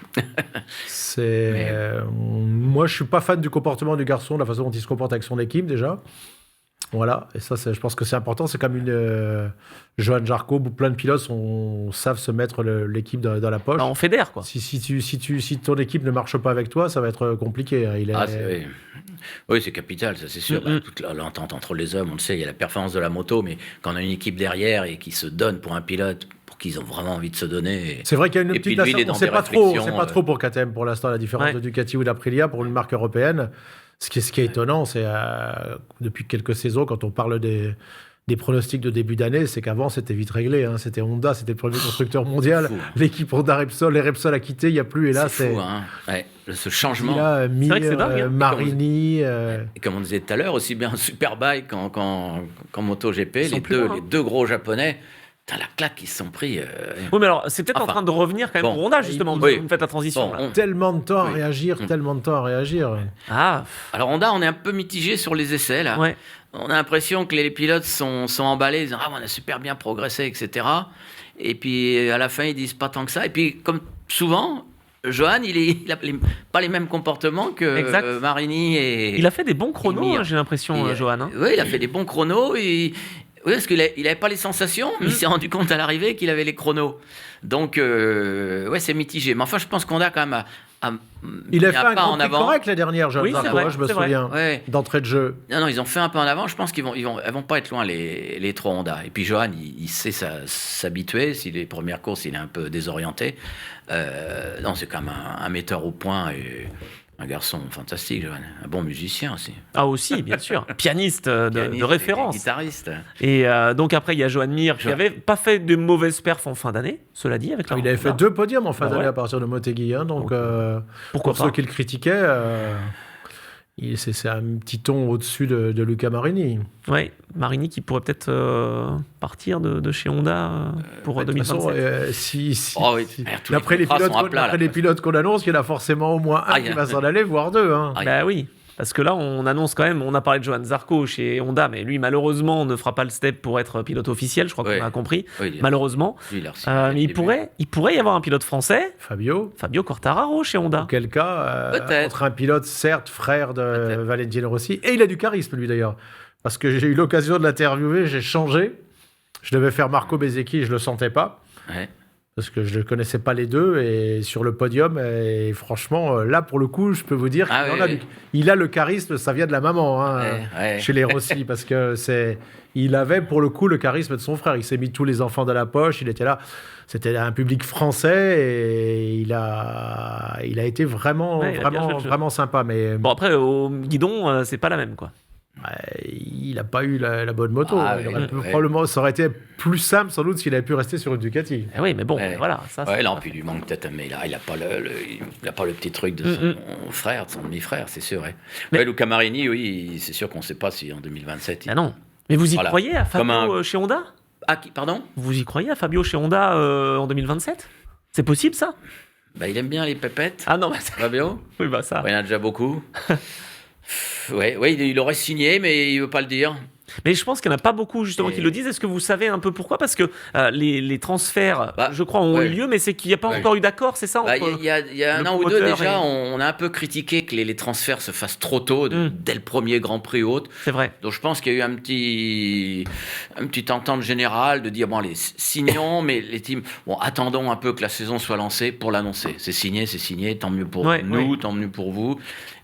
Moi, je suis pas fan du comportement du garçon, de la façon dont il se comporte avec son équipe déjà. Voilà, et ça, je pense que c'est important. C'est comme Johan Zarco, plein de pilotes savent se mettre l'équipe dans la poche. On fédère, quoi. Si ton équipe ne marche pas avec toi, ça va être compliqué. Oui, c'est capital, ça c'est sûr. Toute l'entente entre les hommes, on le sait, il y a la performance de la moto, mais quand on a une équipe derrière et qui se donne pour un pilote, pour qu'ils ont vraiment envie de se donner. C'est vrai qu'il y a une petite on ne sait pas trop pour KTM pour l'instant, la différence de Ducati ou d'Aprilia pour une marque européenne. Ce qui est étonnant, c'est depuis quelques saisons, quand on parle des pronostics de début d'année, c'est qu'avant, c'était vite réglé. Hein. C'était Honda, c'était le premier constructeur mondial. L'équipe Honda Repsol, les Repsol a quitté, il n'y a plus. Et là, c'est fou, hein. Ce changement. Il a mis Marini. Et comme on disait tout à l'heure, aussi bien Superbike qu'en MotoGP, les deux gros japonais. Putain, la claque qu'ils se sont pris. Oui, mais alors, c'est peut-être en train de revenir quand même pour Honda, justement. Vous faites la transition. Tellement de temps à réagir, tellement de temps à réagir. Ah. Alors, Honda, on est un peu mitigé sur les essais, là. Ouais. On a l'impression que les pilotes sont emballés, ils disent on a super bien progressé, etc. Et puis, à la fin, ils disent pas tant que ça. Et puis, comme souvent, Johan, il a pas les mêmes comportements que Marini et... Il a fait des bons chronos, j'ai l'impression, Johan. Hein. Oui, il a fait des bons chronos et... Oui, parce qu'il n'avait pas les sensations, mais il s'est rendu compte à l'arrivée qu'il avait les chronos. Donc, c'est mitigé. Mais enfin, je pense qu'on a quand même il a fait un grand prix correct la dernière, je me souviens, d'entrée de jeu. Non, ils ont fait un peu en avant. Je pense qu'ils vont pas être loin, les trois Honda. Et puis, Johan, il sait s'habituer. Si les premières courses, il est un peu désorienté. Non, c'est quand même un metteur au point et... Un garçon fantastique, Johan. Un bon musicien aussi. Ah aussi, bien sûr. Pianiste de référence. Guitariste. Et donc après, il y a Joan Mir qui n'avait pas fait de mauvaises perfs en fin d'année, cela dit. Il avait fait 2 podiums en fin d'année à partir de Motegi. Hein, donc, pourquoi pour ceux qui le critiquaient, c'est un petit ton au-dessus de Luca Marini. Oui, Marini qui pourrait peut-être partir de chez Honda pour 2027. D'après les pilotes qu'on annonce, il y en a forcément au moins un qui va s'en aller, voire 2. Hein. Bah oui. Parce que là, on annonce quand même, on a parlé de Johan Zarco chez Honda, mais lui, malheureusement, ne fera pas le step pour être pilote officiel, je crois qu'on a compris, malheureusement. Mais il pourrait y avoir un pilote français, Fabio Quartararo chez Honda. Auquel cas, entre un pilote, certes, frère de Valentino Rossi, et il a du charisme, lui d'ailleurs. Parce que j'ai eu l'occasion de l'interviewer, j'ai changé. Je devais faire Marco Bezzecchi, je ne le sentais pas. Ouais. Parce que je ne connaissais pas les deux, et sur le podium, et franchement, là, pour le coup, je peux vous dire qu'il a le charisme, ça vient de la maman, chez les Rossi, parce que il avait, pour le coup, le charisme de son frère. Il s'est mis tous les enfants dans la poche, il était là. C'était un public français, et il a été vraiment sympa. Mais... Bon, après, au guidon, c'est pas la même, quoi. Il n'a pas eu la bonne moto. Probablement, ça aurait été plus simple sans doute s'il avait pu rester sur une Ducati. Oui, mais bon, voilà. Puis il lui manque peut-être, mais là, il n'a pas le petit truc de son frère, de son demi-frère, c'est sûr. Mais Luca Marini, oui, c'est sûr qu'on ne sait pas si en 2027. Ah non. Mais vous y croyez à Fabio chez Honda ? Pardon ? Vous y croyez à Fabio chez Honda en 2027 ? C'est possible, ça ? Il aime bien les pépettes. Ah non, Fabio ? Oui, ça. Il y en a déjà beaucoup. Oui, il aurait signé, mais il veut pas le dire. Mais je pense qu'il n'y en a pas beaucoup justement qui le disent. Est-ce que vous savez un peu pourquoi? Parce que les transferts, je crois, ont eu lieu, mais c'est qu'il n'y a pas encore eu d'accord, c'est ça? Il y a un an ou deux déjà, on a un peu critiqué que les transferts se fassent trop tôt, dès le premier Grand Prix ou autre. C'est vrai. Donc je pense qu'il y a eu un petit entente générale de dire, bon, allez, signons, mais les teams, bon, attendons un peu que la saison soit lancée pour l'annoncer. C'est signé, tant mieux pour nous, tant mieux pour vous.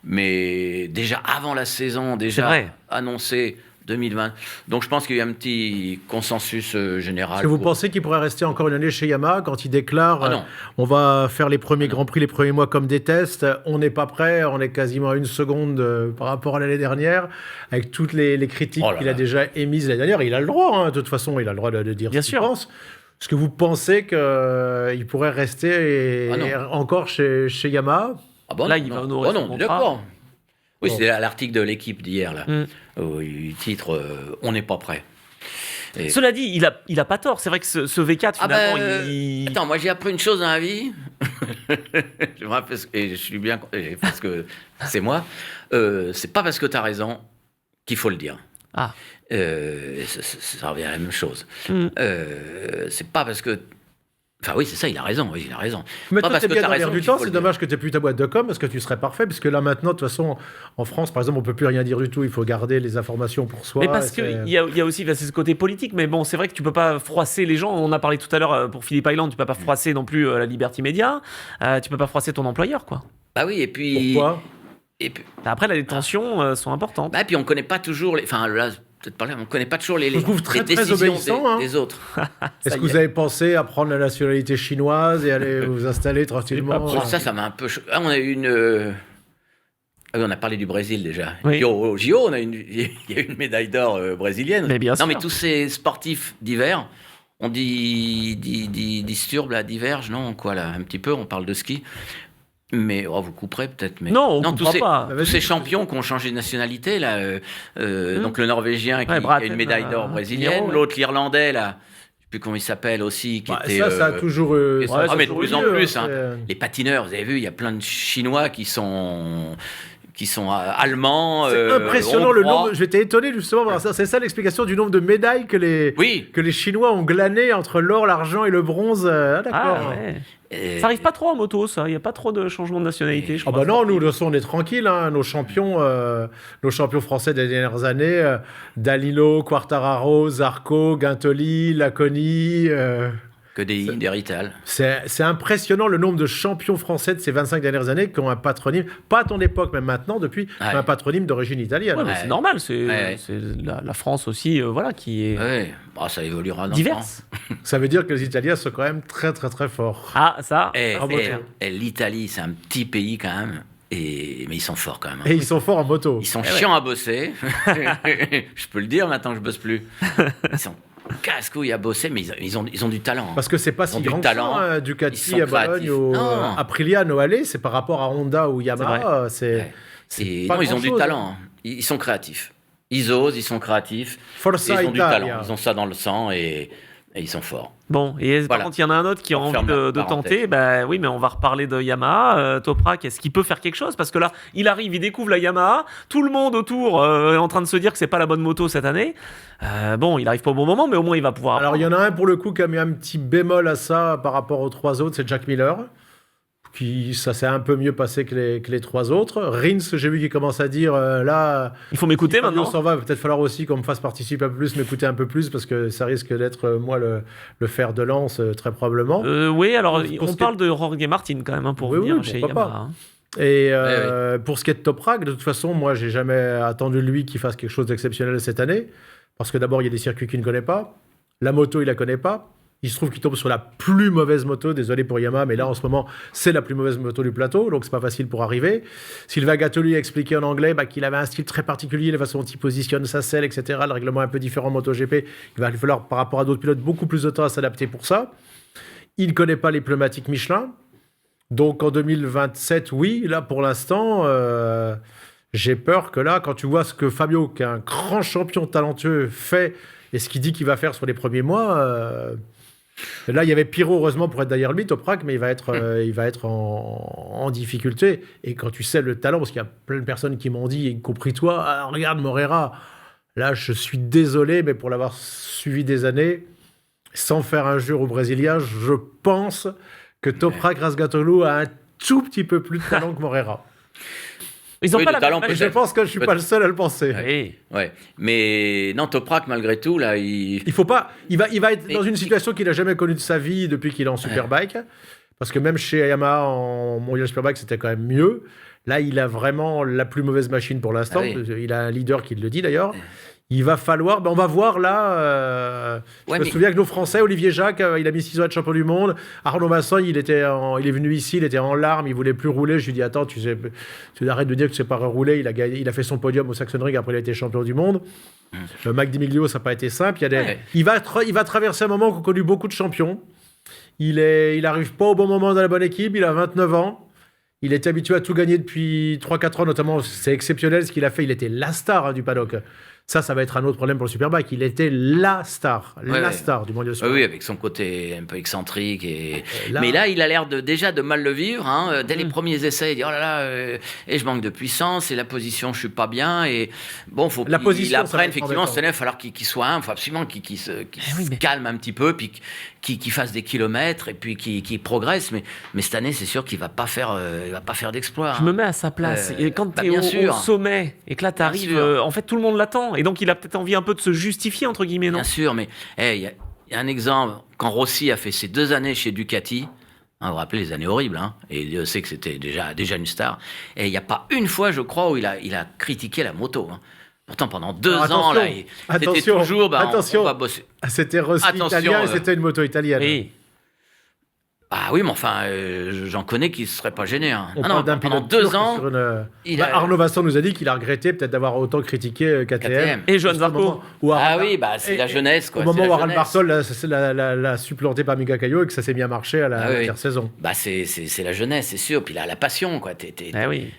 Mais déjà avant la saison, annoncé 2020. Donc je pense qu'il y a un petit consensus général. Est-ce que vous pensez qu'il pourrait rester encore une année chez Yamaha quand il déclare on va faire les premiers Grands Prix les premiers mois comme des tests, on n'est pas prêt, on est quasiment à une seconde par rapport à l'année dernière, avec toutes les critiques qu'il a déjà émises l'année dernière. Il a le droit, de toute façon, il a le droit de dire ce qu'il pense. Est-ce que vous pensez qu'il pourrait rester encore chez Yamaha? Là, il va honorer son contrat. D'accord. Oui, c'est l'article de l'équipe d'hier, là, où il titre « On n'est pas prêt ». Cela dit, il a pas tort. C'est vrai que ce V4, finalement, Attends, moi j'ai appris une chose dans la vie. Et je suis bien... Parce que c'est moi. C'est pas parce que tu as raison qu'il faut le dire. Ça revient à la même chose. C'est pas parce que... Enfin oui, c'est ça, il a raison. Mais toi, t'es bien dans l'air du temps, c'est dommage que tu n'aies plus ta boîte de com, parce que tu serais parfait, puisque là maintenant, de toute façon, en France, par exemple, on ne peut plus rien dire du tout, il faut garder les informations pour soi. Mais parce qu'il y a aussi c'est ce côté politique, mais bon, c'est vrai que tu ne peux pas froisser les gens, on a parlé tout à l'heure pour Philippe Island, tu ne peux pas froisser non plus la Liberty Media, tu ne peux pas froisser ton employeur, quoi. Bah oui, et puis... Pourquoi? Après, là, les tensions sont importantes. Et puis on ne connaît pas toujours les... Enfin, là... On ne connaît pas toujours les décisions des autres. Est-ce que vous avez pensé à prendre la nationalité chinoise et aller vous installer tranquillement? Ça m'a un peu... on a eu une... on a parlé du Brésil déjà. Oui. Puis au JO, il y a eu une médaille d'or brésilienne. Mais bien sûr. Mais tous ces sportifs d'hiver, on disturbe, diverge, non, quoi, là, un petit peu, on parle de ski. Mais vous couperez peut-être. Mais... Non, on coupera pas. Tous ces champions qui ont changé de nationalité, là, donc le Norvégien qui a une médaille d'or brésilienne, l'autre l'Irlandais, là, je ne sais plus comment il s'appelle aussi, qui était... Ça a toujours... mais de plus en plus, les patineurs, vous avez vu, il y a plein de Chinois qui sont allemands. C'est impressionnant le nombre. Je vais étonné justement. C'est ça l'explication du nombre de médailles que les Chinois ont glané entre l'or, l'argent et le bronze. D'accord. Ça arrive pas trop en moto, ça. Il n'y a pas trop de changement de nationalité. Je crois, non, nous, de toute façon, on est tranquille. Nos champions français des dernières années, Danilo, Quartararo, Zarco, Guintoli, Laconi. Que des Rital. C'est impressionnant le nombre de champions français de ces 25 dernières années qui ont un patronyme, pas à ton époque, mais maintenant, depuis, un patronyme d'origine italienne. C'est normal, c'est la France aussi, qui est ça évoluera dans diverse. Ça veut dire que les Italiens sont quand même très, très, très forts. L'Italie, c'est un petit pays quand même. Mais ils sont forts quand même. Et ils sont forts en moto. Ils sont chiants à bosser. Je peux le dire maintenant que je bosse plus. Ils sont casse-couilles à bosser, mais ils ont du talent. Parce que c'est pas si grand que ça, Ducati à Bologne ou Aprilia à Noale, c'est par rapport à Honda ou Yamaha. Ils ont du talent. Ils sont créatifs. Ils osent, ils sont créatifs. Forza ils ont du talent. Ils ont ça dans le sang et ils sont forts. Bon, et par contre, il y en a un autre qui a envie de tenter. Oui, mais on va reparler de Yamaha. Toprak, est-ce qu'il peut faire quelque chose? Parce que là, il arrive, il découvre la Yamaha. Tout le monde autour est en train de se dire que c'est pas la bonne moto cette année. Il arrive pas au bon moment, mais au moins il va pouvoir. Alors, il y en a un pour le coup qui a mis un petit bémol à ça par rapport aux trois autres, c'est Jack Miller. Ça s'est un peu mieux passé que les trois autres. Rins, j'ai vu qu'il commence à dire là... Il faut m'écouter maintenant. On s'en va, peut-être falloir aussi qu'on me fasse participer un peu plus, m'écouter un peu plus, parce que ça risque d'être, moi, le fer de lance, très probablement. Oui, alors on parle de Jorge Martin quand même, pour venir chez Yamaha. Et pour ce qui est de Toprak, de toute façon, moi, j'ai jamais attendu de lui qu'il fasse quelque chose d'exceptionnel cette année, parce que d'abord, il y a des circuits qu'il ne connaît pas. La moto, il la connaît pas. Il se trouve qu'il tombe sur la plus mauvaise moto, désolé pour Yamaha, mais là en ce moment, c'est la plus mauvaise moto du plateau, donc c'est pas facile pour arriver. Sylvain Gattoli a expliqué en anglais qu'il avait un style très particulier, la façon dont il positionne sa selle, etc. Le règlement est un peu différent en MotoGP. Il va lui falloir, par rapport à d'autres pilotes, beaucoup plus de temps à s'adapter pour ça. Il ne connaît pas les pneumatiques Michelin. Donc en 2027, oui, là pour l'instant, j'ai peur que là, quand tu vois ce que Fabio, qui est un grand champion talentueux, fait et ce qu'il dit qu'il va faire sur les premiers mois... Là, il y avait Pirot, heureusement, pour être derrière lui, Toprak, mais il va être en difficulté. Et quand tu sais le talent, parce qu'il y a plein de personnes qui m'ont dit, y compris toi, regarde Morera, Là, je suis désolé, mais pour l'avoir suivi des années, sans faire injure aux Brésiliens, je pense que Toprak Razgatoglu a un tout petit peu plus de talent que Moreira. Ils ont Oui, pas de la talent, même Et je pense que je ne suis pas le seul à le penser. Oui. Ouais. Mais non, Toprak, malgré tout, là, Il faut pas. Il va être Mais- dans une situation qu'il n'a jamais connue de sa vie depuis qu'il est en Superbike. Parce que même chez Yamaha en Mondial Superbike, c'était quand même mieux. Là, il a vraiment la plus mauvaise machine pour l'instant. Ah oui. Il a un leader qui le dit d'ailleurs. Il va falloir. On va voir là. Ouais, je me mais- souviens que nos Français, Olivier Jacques, il a mis 6 ans à être champion du monde. Arnaud Masson, il est venu ici, il était en larmes, il voulait plus rouler. Je lui ai dit attends, tu arrêtes de dire que tu sais pas rouler. Il a fait son podium au Sachsenring, après il a été champion du monde. Le Mac Di Miglio, ça n'a pas été simple. Ouais. Il va traverser un moment qu'ont connu beaucoup de champions. Il n'arrive pas au bon moment dans la bonne équipe. Il a 29 ans. Il était habitué à tout gagner depuis 3-4 ans, notamment. C'est exceptionnel ce qu'il a fait. Il était la star du paddock. Ça va être un autre problème pour le Superbike. Il était la star du Mondial Oui, Superbike. oui, avec son côté un peu excentrique. Là- Mais là, il a l'air déjà de mal le vivre. Hein. Dès les premiers essais, il dit oh là là, et je manque de puissance, et la position, je suis pas bien. Et bon, faut La qu'il position, ça va apprenne être effectivement. embêtant. Cette année, il va falloir qu'il soit un. Il faut absolument qu'il se oui, mais- calme un petit peu, puis qu'il fasse des kilomètres, et puis qu'il progresse. Mais cette année, c'est sûr qu'il va pas faire, d'exploit. Je me mets à sa place. Et quand tu es bien au sûr. sommet et que là, tu arrives, sûr. en fait, tout le monde l'attend. Et donc, il a peut-être envie un peu de se justifier, entre guillemets, non? Bien sûr, mais il y a un exemple. Quand Rossi a fait ses 2 années chez Ducati, hein, vous vous rappelez les années horribles, hein, et Dieu sait que c'était déjà une star, et il n'y a pas une fois, je crois, où il a critiqué la moto. Hein. Pourtant, pendant 2 Alors, ans, là, attention, c'était toujours, attention. on va bosser. C'était Rossi Attention, italien et c'était une moto italienne. Oui. Ah oui, mais enfin, j'en connais qui ne seraient pas gênés. Hein. On Ah parle non, d'un pendant pilote 2 turc ans, sur une- il Bah, a- Arnaud Vasson nous a dit qu'il a regretté peut-être d'avoir autant critiqué KTM. KTM. Et Johan Juste au Zarco. moment où Ah Harald- oui, bah, c'est la jeunesse, quoi. Au moment c'est où la Harald jeunesse. Bartol l'a supplanté par Mika Caillot et que ça s'est mis à marcher à la Ah oui. saison. Bah, c'est la jeunesse, c'est sûr. Puis la passion, quoi. Ah oui.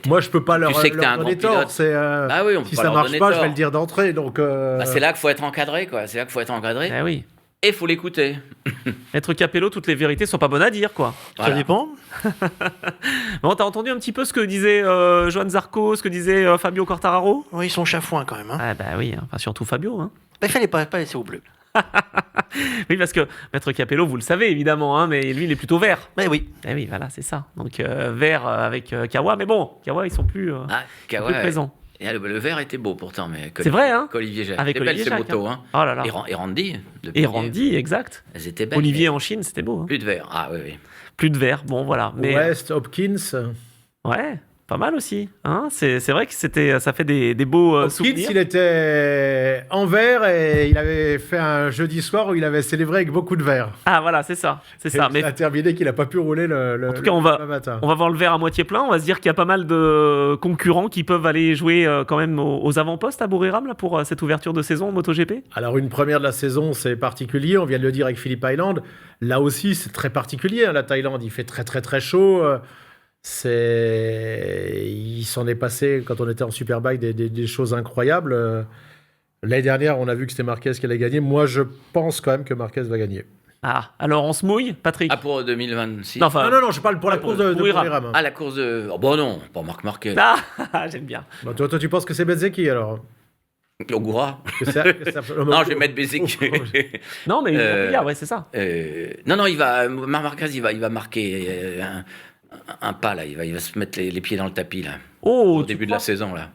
Moi, je peux pas leur, sais que t'es leur un donner grand tort. pilote. C'est, Ah oui, on peut si pas ça leur marche donner pas, je tort. vais le dire d'entrée. Donc, Bah, c'est là qu'il faut être encadré, quoi. C'est là qu'il faut être encadré. Ah oui. Et il faut l'écouter. Maître Capello, toutes les vérités sont pas bonnes à dire, quoi. Voilà. Ça dépend. Bon, t'as entendu un petit peu ce que disait Johan Zarco, ce que disait Fabio Quartararo? Oui, ils sont chafouins quand même. Hein. Ah bah oui, enfin surtout Fabio. Hein. Bah, il fallait pas laisser au bleu. Oui, parce que Maître Capello, vous le savez évidemment, hein, mais lui, il est plutôt vert. Mais oui. Eh oui, voilà, c'est ça. Donc vert avec Kawa, mais bon, Kawa, ils sont plus, Ah, plus ouais. présents. Et le verre était beau pourtant, mais C'est vrai, hein. Olivier Jacques. Avec C'était belle Olivier ces Jacques, motos, hein. Oh là là. Et Randy. depuis- Et Randy, exact. Elles étaient belles. Olivier mais en Chine, c'était beau. Hein. Plus de verre. Ah oui, oui. Plus de vert, bon voilà. Mais West, Hopkins. ouais, pas mal aussi. Hein, c'est vrai que ça fait des beaux Hopkins, souvenirs. il était en vert et il avait fait un jeudi soir où il avait célébré avec beaucoup de verre. Ah voilà, c'est ça. C'est ça. Et Mais ça a terminé qu'il n'a pas pu rouler en tout cas, on va matin. voir le verre à moitié plein. On va se dire qu'il y a pas mal de concurrents qui peuvent aller jouer quand même aux avant-postes à Buriram là, pour cette ouverture de saison en MotoGP. Alors, une première de la saison, c'est particulier. On vient de le dire avec Phillip Island. Là aussi, c'est très particulier. Hein, la Thaïlande, il fait très, très, très chaud. Il s'en est passé, quand on était en Superbike, des choses incroyables. L'année dernière, on a vu que c'était Marquez qui allait gagner. Moi, je pense quand même que Marquez va gagner. Ah, alors on se mouille, Patrick. Ah, pour 2026. Non, enfin, Non, je parle pour la pour course de Buriram. Buriram. Ah, la course de. Oh, bon, non, pas Marc Marquez. Ah, j'aime bien. Bah, toi, tu penses que c'est Bezzecchi, alors Ogura. que ça- Non, je vais mettre Bézic. Non, mais Euh, ouais, c'est ça. Non, Marc Marquez, il va marquer un pas, là. Il va se mettre les pieds dans le tapis, là. Oh, Au tu début de crois la saison, là.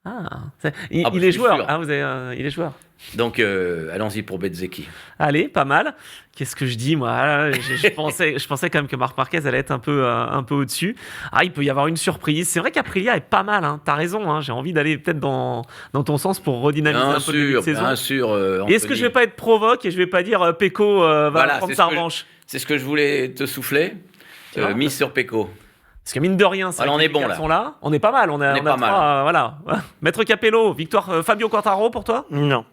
Ah, Ah, bah, il je est suis joueur. sûr. Ah, il est joueur. Donc, allons-y pour Bezzecchi. Allez, pas mal. Qu'est-ce que je dis, moi? Je pensais quand même que Marc Marquez allait être un peu au-dessus. Ah, il peut y avoir une surprise. C'est vrai qu'Aprilia est pas mal. Hein. T'as raison. Hein. J'ai envie d'aller peut-être dans ton sens pour redynamiser un peu le début de saison. Bien sûr. Et est-ce que je vais pas être provoque et je vais pas dire Pecco va Voilà, prendre c'est sa ce que revanche? C'est ce que je voulais te souffler. Tu vois Mise sur Pecco. Parce que mine de rien, Alors, on est bon, là. sont là. On est pas mal. On a pas mal. trois, voilà. Maître Capello, victoire Fabio Quartararo pour toi? Non.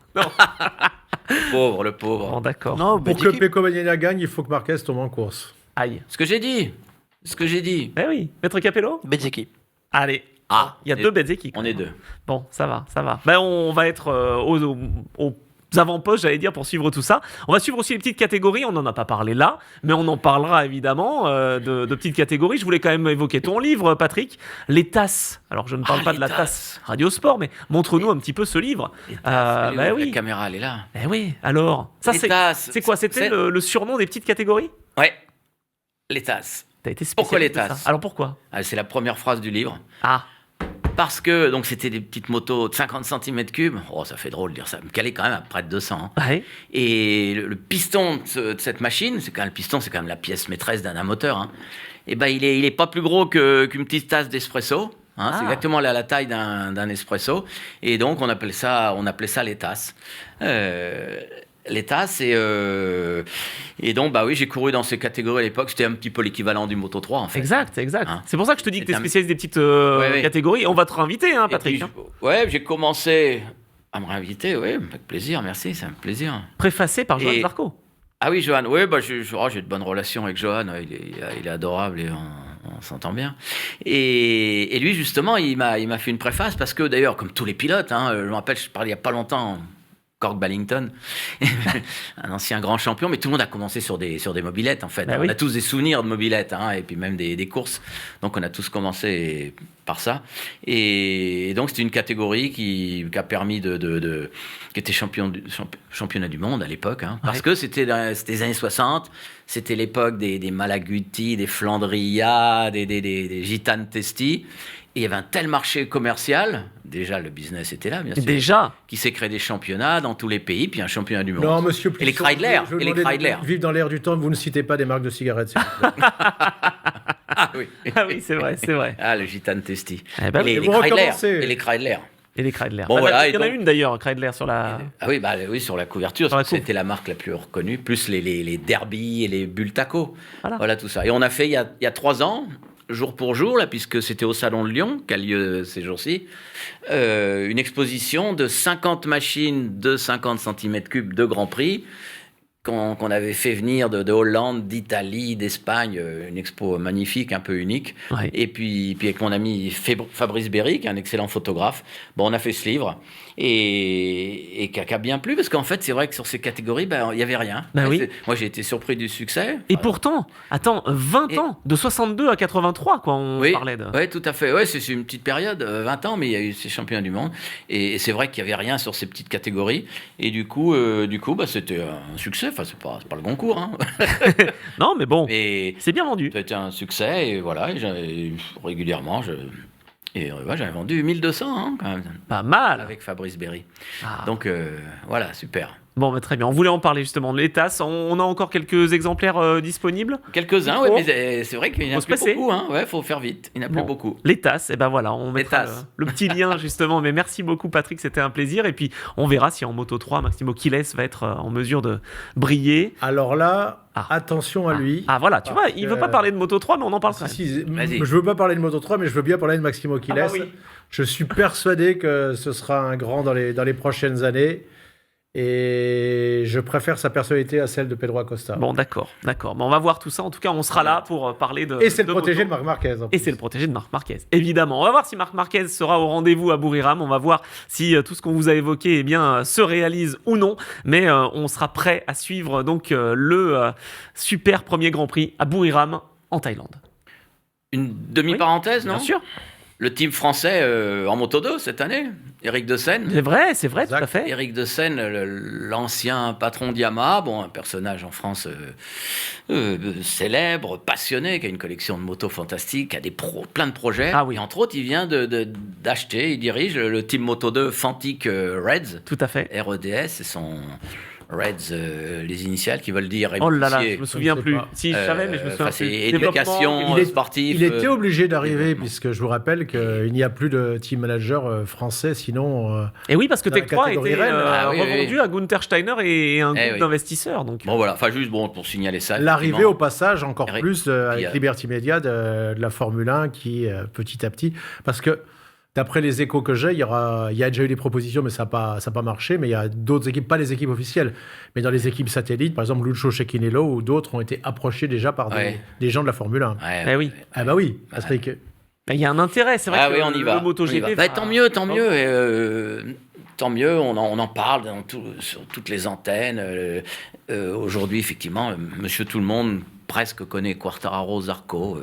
Le pauvre. Bon, d'accord. Non, Pour que Bezzecchi. Pecco Bagnaia gagne, il faut que Marquez tombe en course. Aïe. Ce que j'ai dit. Eh oui, Maître Capello? Bezzecchi. Allez. Ah, Il y a deux bêtes équipes. On est deux. Bon, ça va. Ben, on va être aux avant-postes, j'allais dire, pour suivre tout ça. On va suivre aussi les petites catégories. On n'en a pas parlé là, mais on en parlera évidemment de petites catégories. Je voulais quand même évoquer ton livre, Patrick, Les Tasses. Alors, je ne parle pas les de la tasses. tasse Radio Sport, mais montre-nous un petit peu ce livre. Bah oui. La caméra, elle est là. Eh oui, alors, ça Les c'est tasses. c'est quoi? C'était C'est- le surnom des petites catégories? Ouais, les tasses. T'as été spécialiste Pourquoi les de ça. tasses Alors pourquoi? Ah, c'est la première phrase du livre. Ah, Parce que donc c'était des petites motos de 50 cm3. Oh, ça fait drôle de dire ça. Me caler quand même à près de 200. Hein. ouais. Et le piston de cette machine, c'est quand même le piston, c'est quand même la pièce maîtresse d'un moteur. Hein. Et ben il est pas plus gros qu'une petite tasse d'espresso. Hein, Ah. C'est exactement la taille d'un espresso. Et donc on appelait ça les tasses. Les tasses et donc bah oui, j'ai couru dans ces catégories à l'époque. C'était un petit peu l'équivalent du Moto 3 en fait. Exact. Hein. C'est pour ça que je te dis que tu es C'est un- spécialiste des petites Ouais. catégories. Et on va te réinviter, hein, Et Patrick. puis, ouais, j'ai commencé à me réinviter. Oui, avec plaisir, merci, c'est un plaisir. Préfacé par Johan Et- Zarco. Ah oui, Johan, oui, bah, j'ai de bonnes relations avec Johan, il est adorable et on s'entend bien. Et lui, justement, il m'a fait une préface parce que, d'ailleurs, comme tous les pilotes, hein, je me rappelle, je parlais il n'y a pas longtemps, Cork Ballington, un ancien grand champion, mais tout le monde a commencé sur des mobylettes, en fait. Bah On oui. a tous des souvenirs de mobylettes, hein, et puis même des courses. Donc, on a tous commencé par ça. Et donc, c'était une catégorie qui a permis qui était championnat du monde à l'époque, hein, parce Ouais. que c'était les années 60, c'était l'époque des Malaguti, des Flandria, des Gitane Testi. Et il y avait un tel marché commercial, déjà le business était là, bien sûr, Déjà. qui s'est créé des championnats dans tous les pays, puis un championnat du monde. Non, monsieur Et les Plisson, Kreidler, je vous et les demandais Kreidler. de vivre dans l'air du temps, vous ne citez pas des marques de cigarettes. s'il vous plaît. Ah oui, Ah oui, c'est vrai, c'est vrai. ah le Gitane Testi. Eh ben oui. et Et les vous Kreidler. recommencez. Et les Kreidler. Et les Kreidler. Bon, voilà, il y en a et donc- une d'ailleurs, Kreidler sur la. Ah oui, oui, sur la couverture, Sur la c'était la marque la plus reconnue, plus les Derby et les Bultaco. Voilà. Voilà tout ça. Et on a fait il y a 3 ans, jour pour jour, là, puisque c'était au Salon de Lyon, qui a lieu ces jours-ci, une exposition de 50 machines de 50 cm3 de Grand Prix qu'on avait fait venir de Hollande, d'Italie, d'Espagne, une expo magnifique, un peu unique. Ouais. Et puis avec mon ami Fabrice Berry, qui est un excellent photographe, bon, on a fait ce livre et qui a bien plu, parce qu'en fait, c'est vrai que sur ces catégories, il n'y avait rien. Bah oui. Moi, j'ai été surpris du succès. Et pourtant, attends, 20 Et- ans, de 62 à 83, quoi, on Oui, parlait de. ouais, tout à fait. Ouais, c'est une petite période, 20 ans, mais il y a eu ces championnats du monde. Et c'est vrai qu'il n'y avait rien sur ces petites catégories. Et du coup c'était un succès. Enfin, c'est pas le Goncourt, hein. Non, mais bon, Mais c'est bien vendu. ça a été un succès. Et voilà, régulièrement, j'avais vendu 1200, hein, quand même, Pas mal. avec Fabrice Berry. Ah. Donc, voilà, super. Bon, bah, très bien. On voulait en parler justement de les tasses. On a encore quelques exemplaires disponibles. Quelques-uns, Micro. ouais, mais c'est vrai qu'il n'y en Faut a se plus presser. beaucoup, hein. Ouais, faut faire vite. Il n'y en a plus Bon. beaucoup. Les tasses, et ben voilà, on mettra tasses. le petit lien justement. Mais merci beaucoup, Patrick, c'était un plaisir. Et puis, on verra si en Moto 3, Maximo Quiles va être en mesure de briller. Alors là, Ah. attention à lui. Ah voilà, tu vois, Parce il que- veut pas parler de Moto 3, mais on en parle quand Si, même. si, Vas-y. je veux pas parler de Moto 3, mais je veux bien parler de Maximo Quiles. Ah bah oui. Je suis persuadé que ce sera un grand dans les prochaines années. Et je préfère sa personnalité à celle de Pedro Acosta. Bon, d'accord. Bon, on va voir tout ça. En tout cas, on sera là pour parler de. Et c'est le de protégé moto. de Marc Marquez. en Et plus. c'est le protégé de Marc Marquez, évidemment. On va voir si Marc Marquez sera au rendez-vous à Buriram. On va voir si tout ce qu'on vous a évoqué se réalise ou non. Mais on sera prêt à suivre donc le super premier Grand Prix à Buriram en Thaïlande. Une demi-parenthèse, non? Bien sûr. Le team français en Moto 2 cette année, Éric De Seine. C'est vrai, tout à fait. Éric De Seine, l'ancien patron d'Yamaha, bon, un personnage en France célèbre, passionné, qui a une collection de motos fantastiques, qui a plein de projets. Ah oui. Et entre autres, il vient d'acheter, il dirige le team Moto 2 Fantic Reds, Tout à fait. REDS, c'est son Reds, les initiales qui veulent dire Oh là là, épicier. je me souviens sais plus. pas. Si, je savais, mais je me souviens c'est plus. éducation Il est- sportive. Il était obligé d'arriver, développement. puisque je vous rappelle qu'il n'y a plus de team manager français, sinon... Et oui, parce que Dans la Tech 3 a catégorie été Rennes. Ah oui, revendu oui. à Gunther Steiner et un groupe oui. d'investisseurs. Donc, Bon voilà, enfin juste pour signaler ça. L'arrivée effectivement. au passage encore Eric- plus avec Puis, Liberty Media de la Formule 1 qui petit à petit, parce que d'après les échos que j'ai, il y a déjà eu des propositions, mais ça n'a pas marché. Mais il y a d'autres équipes, pas les équipes officielles, mais dans les équipes satellites, par exemple Lucio Cecchinello ou d'autres ont été approchés déjà par Ouais. des gens de la Formule 1. Ouais, Eh oui. Ah bah oui, Patrick. il y a un intérêt. C'est vrai Ah que oui, on y va. le MotoGP. Tant mieux, tant mieux. tant mieux, on en parle sur toutes les antennes. Aujourd'hui, effectivement, monsieur tout le monde presque connaît Quartararo, Zarco.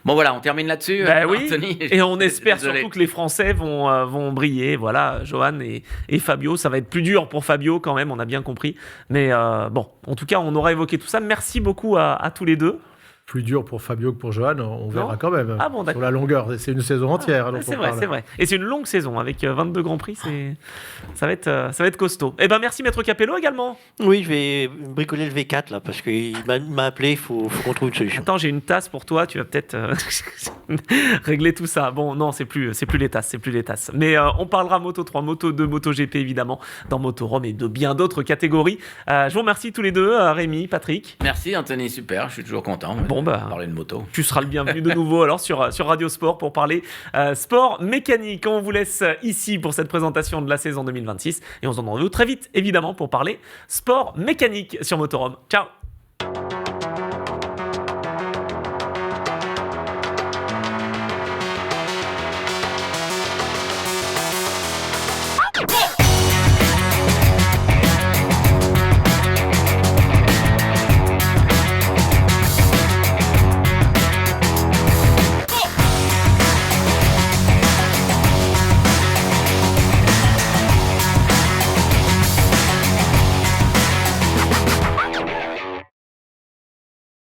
Bon voilà, on termine là-dessus, Oui, Anthony. et on espère Désolé. surtout que les Français vont briller. Voilà, Johan et Fabio, ça va être plus dur pour Fabio quand même, on a bien compris. Mais bon, en tout cas, on aura évoqué tout ça. Merci beaucoup à tous les deux. Plus dur pour Fabio que pour Johan, on verra quand même. Ah bon, d'accord. Sur la longueur, c'est une saison entière. Ah, dont c'est on vrai, parle. c'est vrai. Et c'est une longue saison avec 22 Grands Prix. Ça va être costaud. Eh ben merci Maître Capello également. Oui, je vais bricoler le V4 là, parce qu'il m'a appelé, il faut qu'on trouve une solution. Attends, j'ai une tasse pour toi, tu vas peut-être régler tout ça. Bon, non, c'est plus les tasses. Mais on parlera Moto 3, Moto 2, Moto GP évidemment, dans Motorhome et de bien d'autres catégories. Je vous remercie tous les deux, Rémi, Patrick. Merci Anthony, super, je suis toujours content Bon, de parler de moto. Tu seras le bienvenu de nouveau alors sur Radio Sport pour parler sport mécanique. On vous laisse ici pour cette présentation de la saison 2026 et on se donne rendez-vous très vite évidemment pour parler sport mécanique sur Motorhome. Ciao.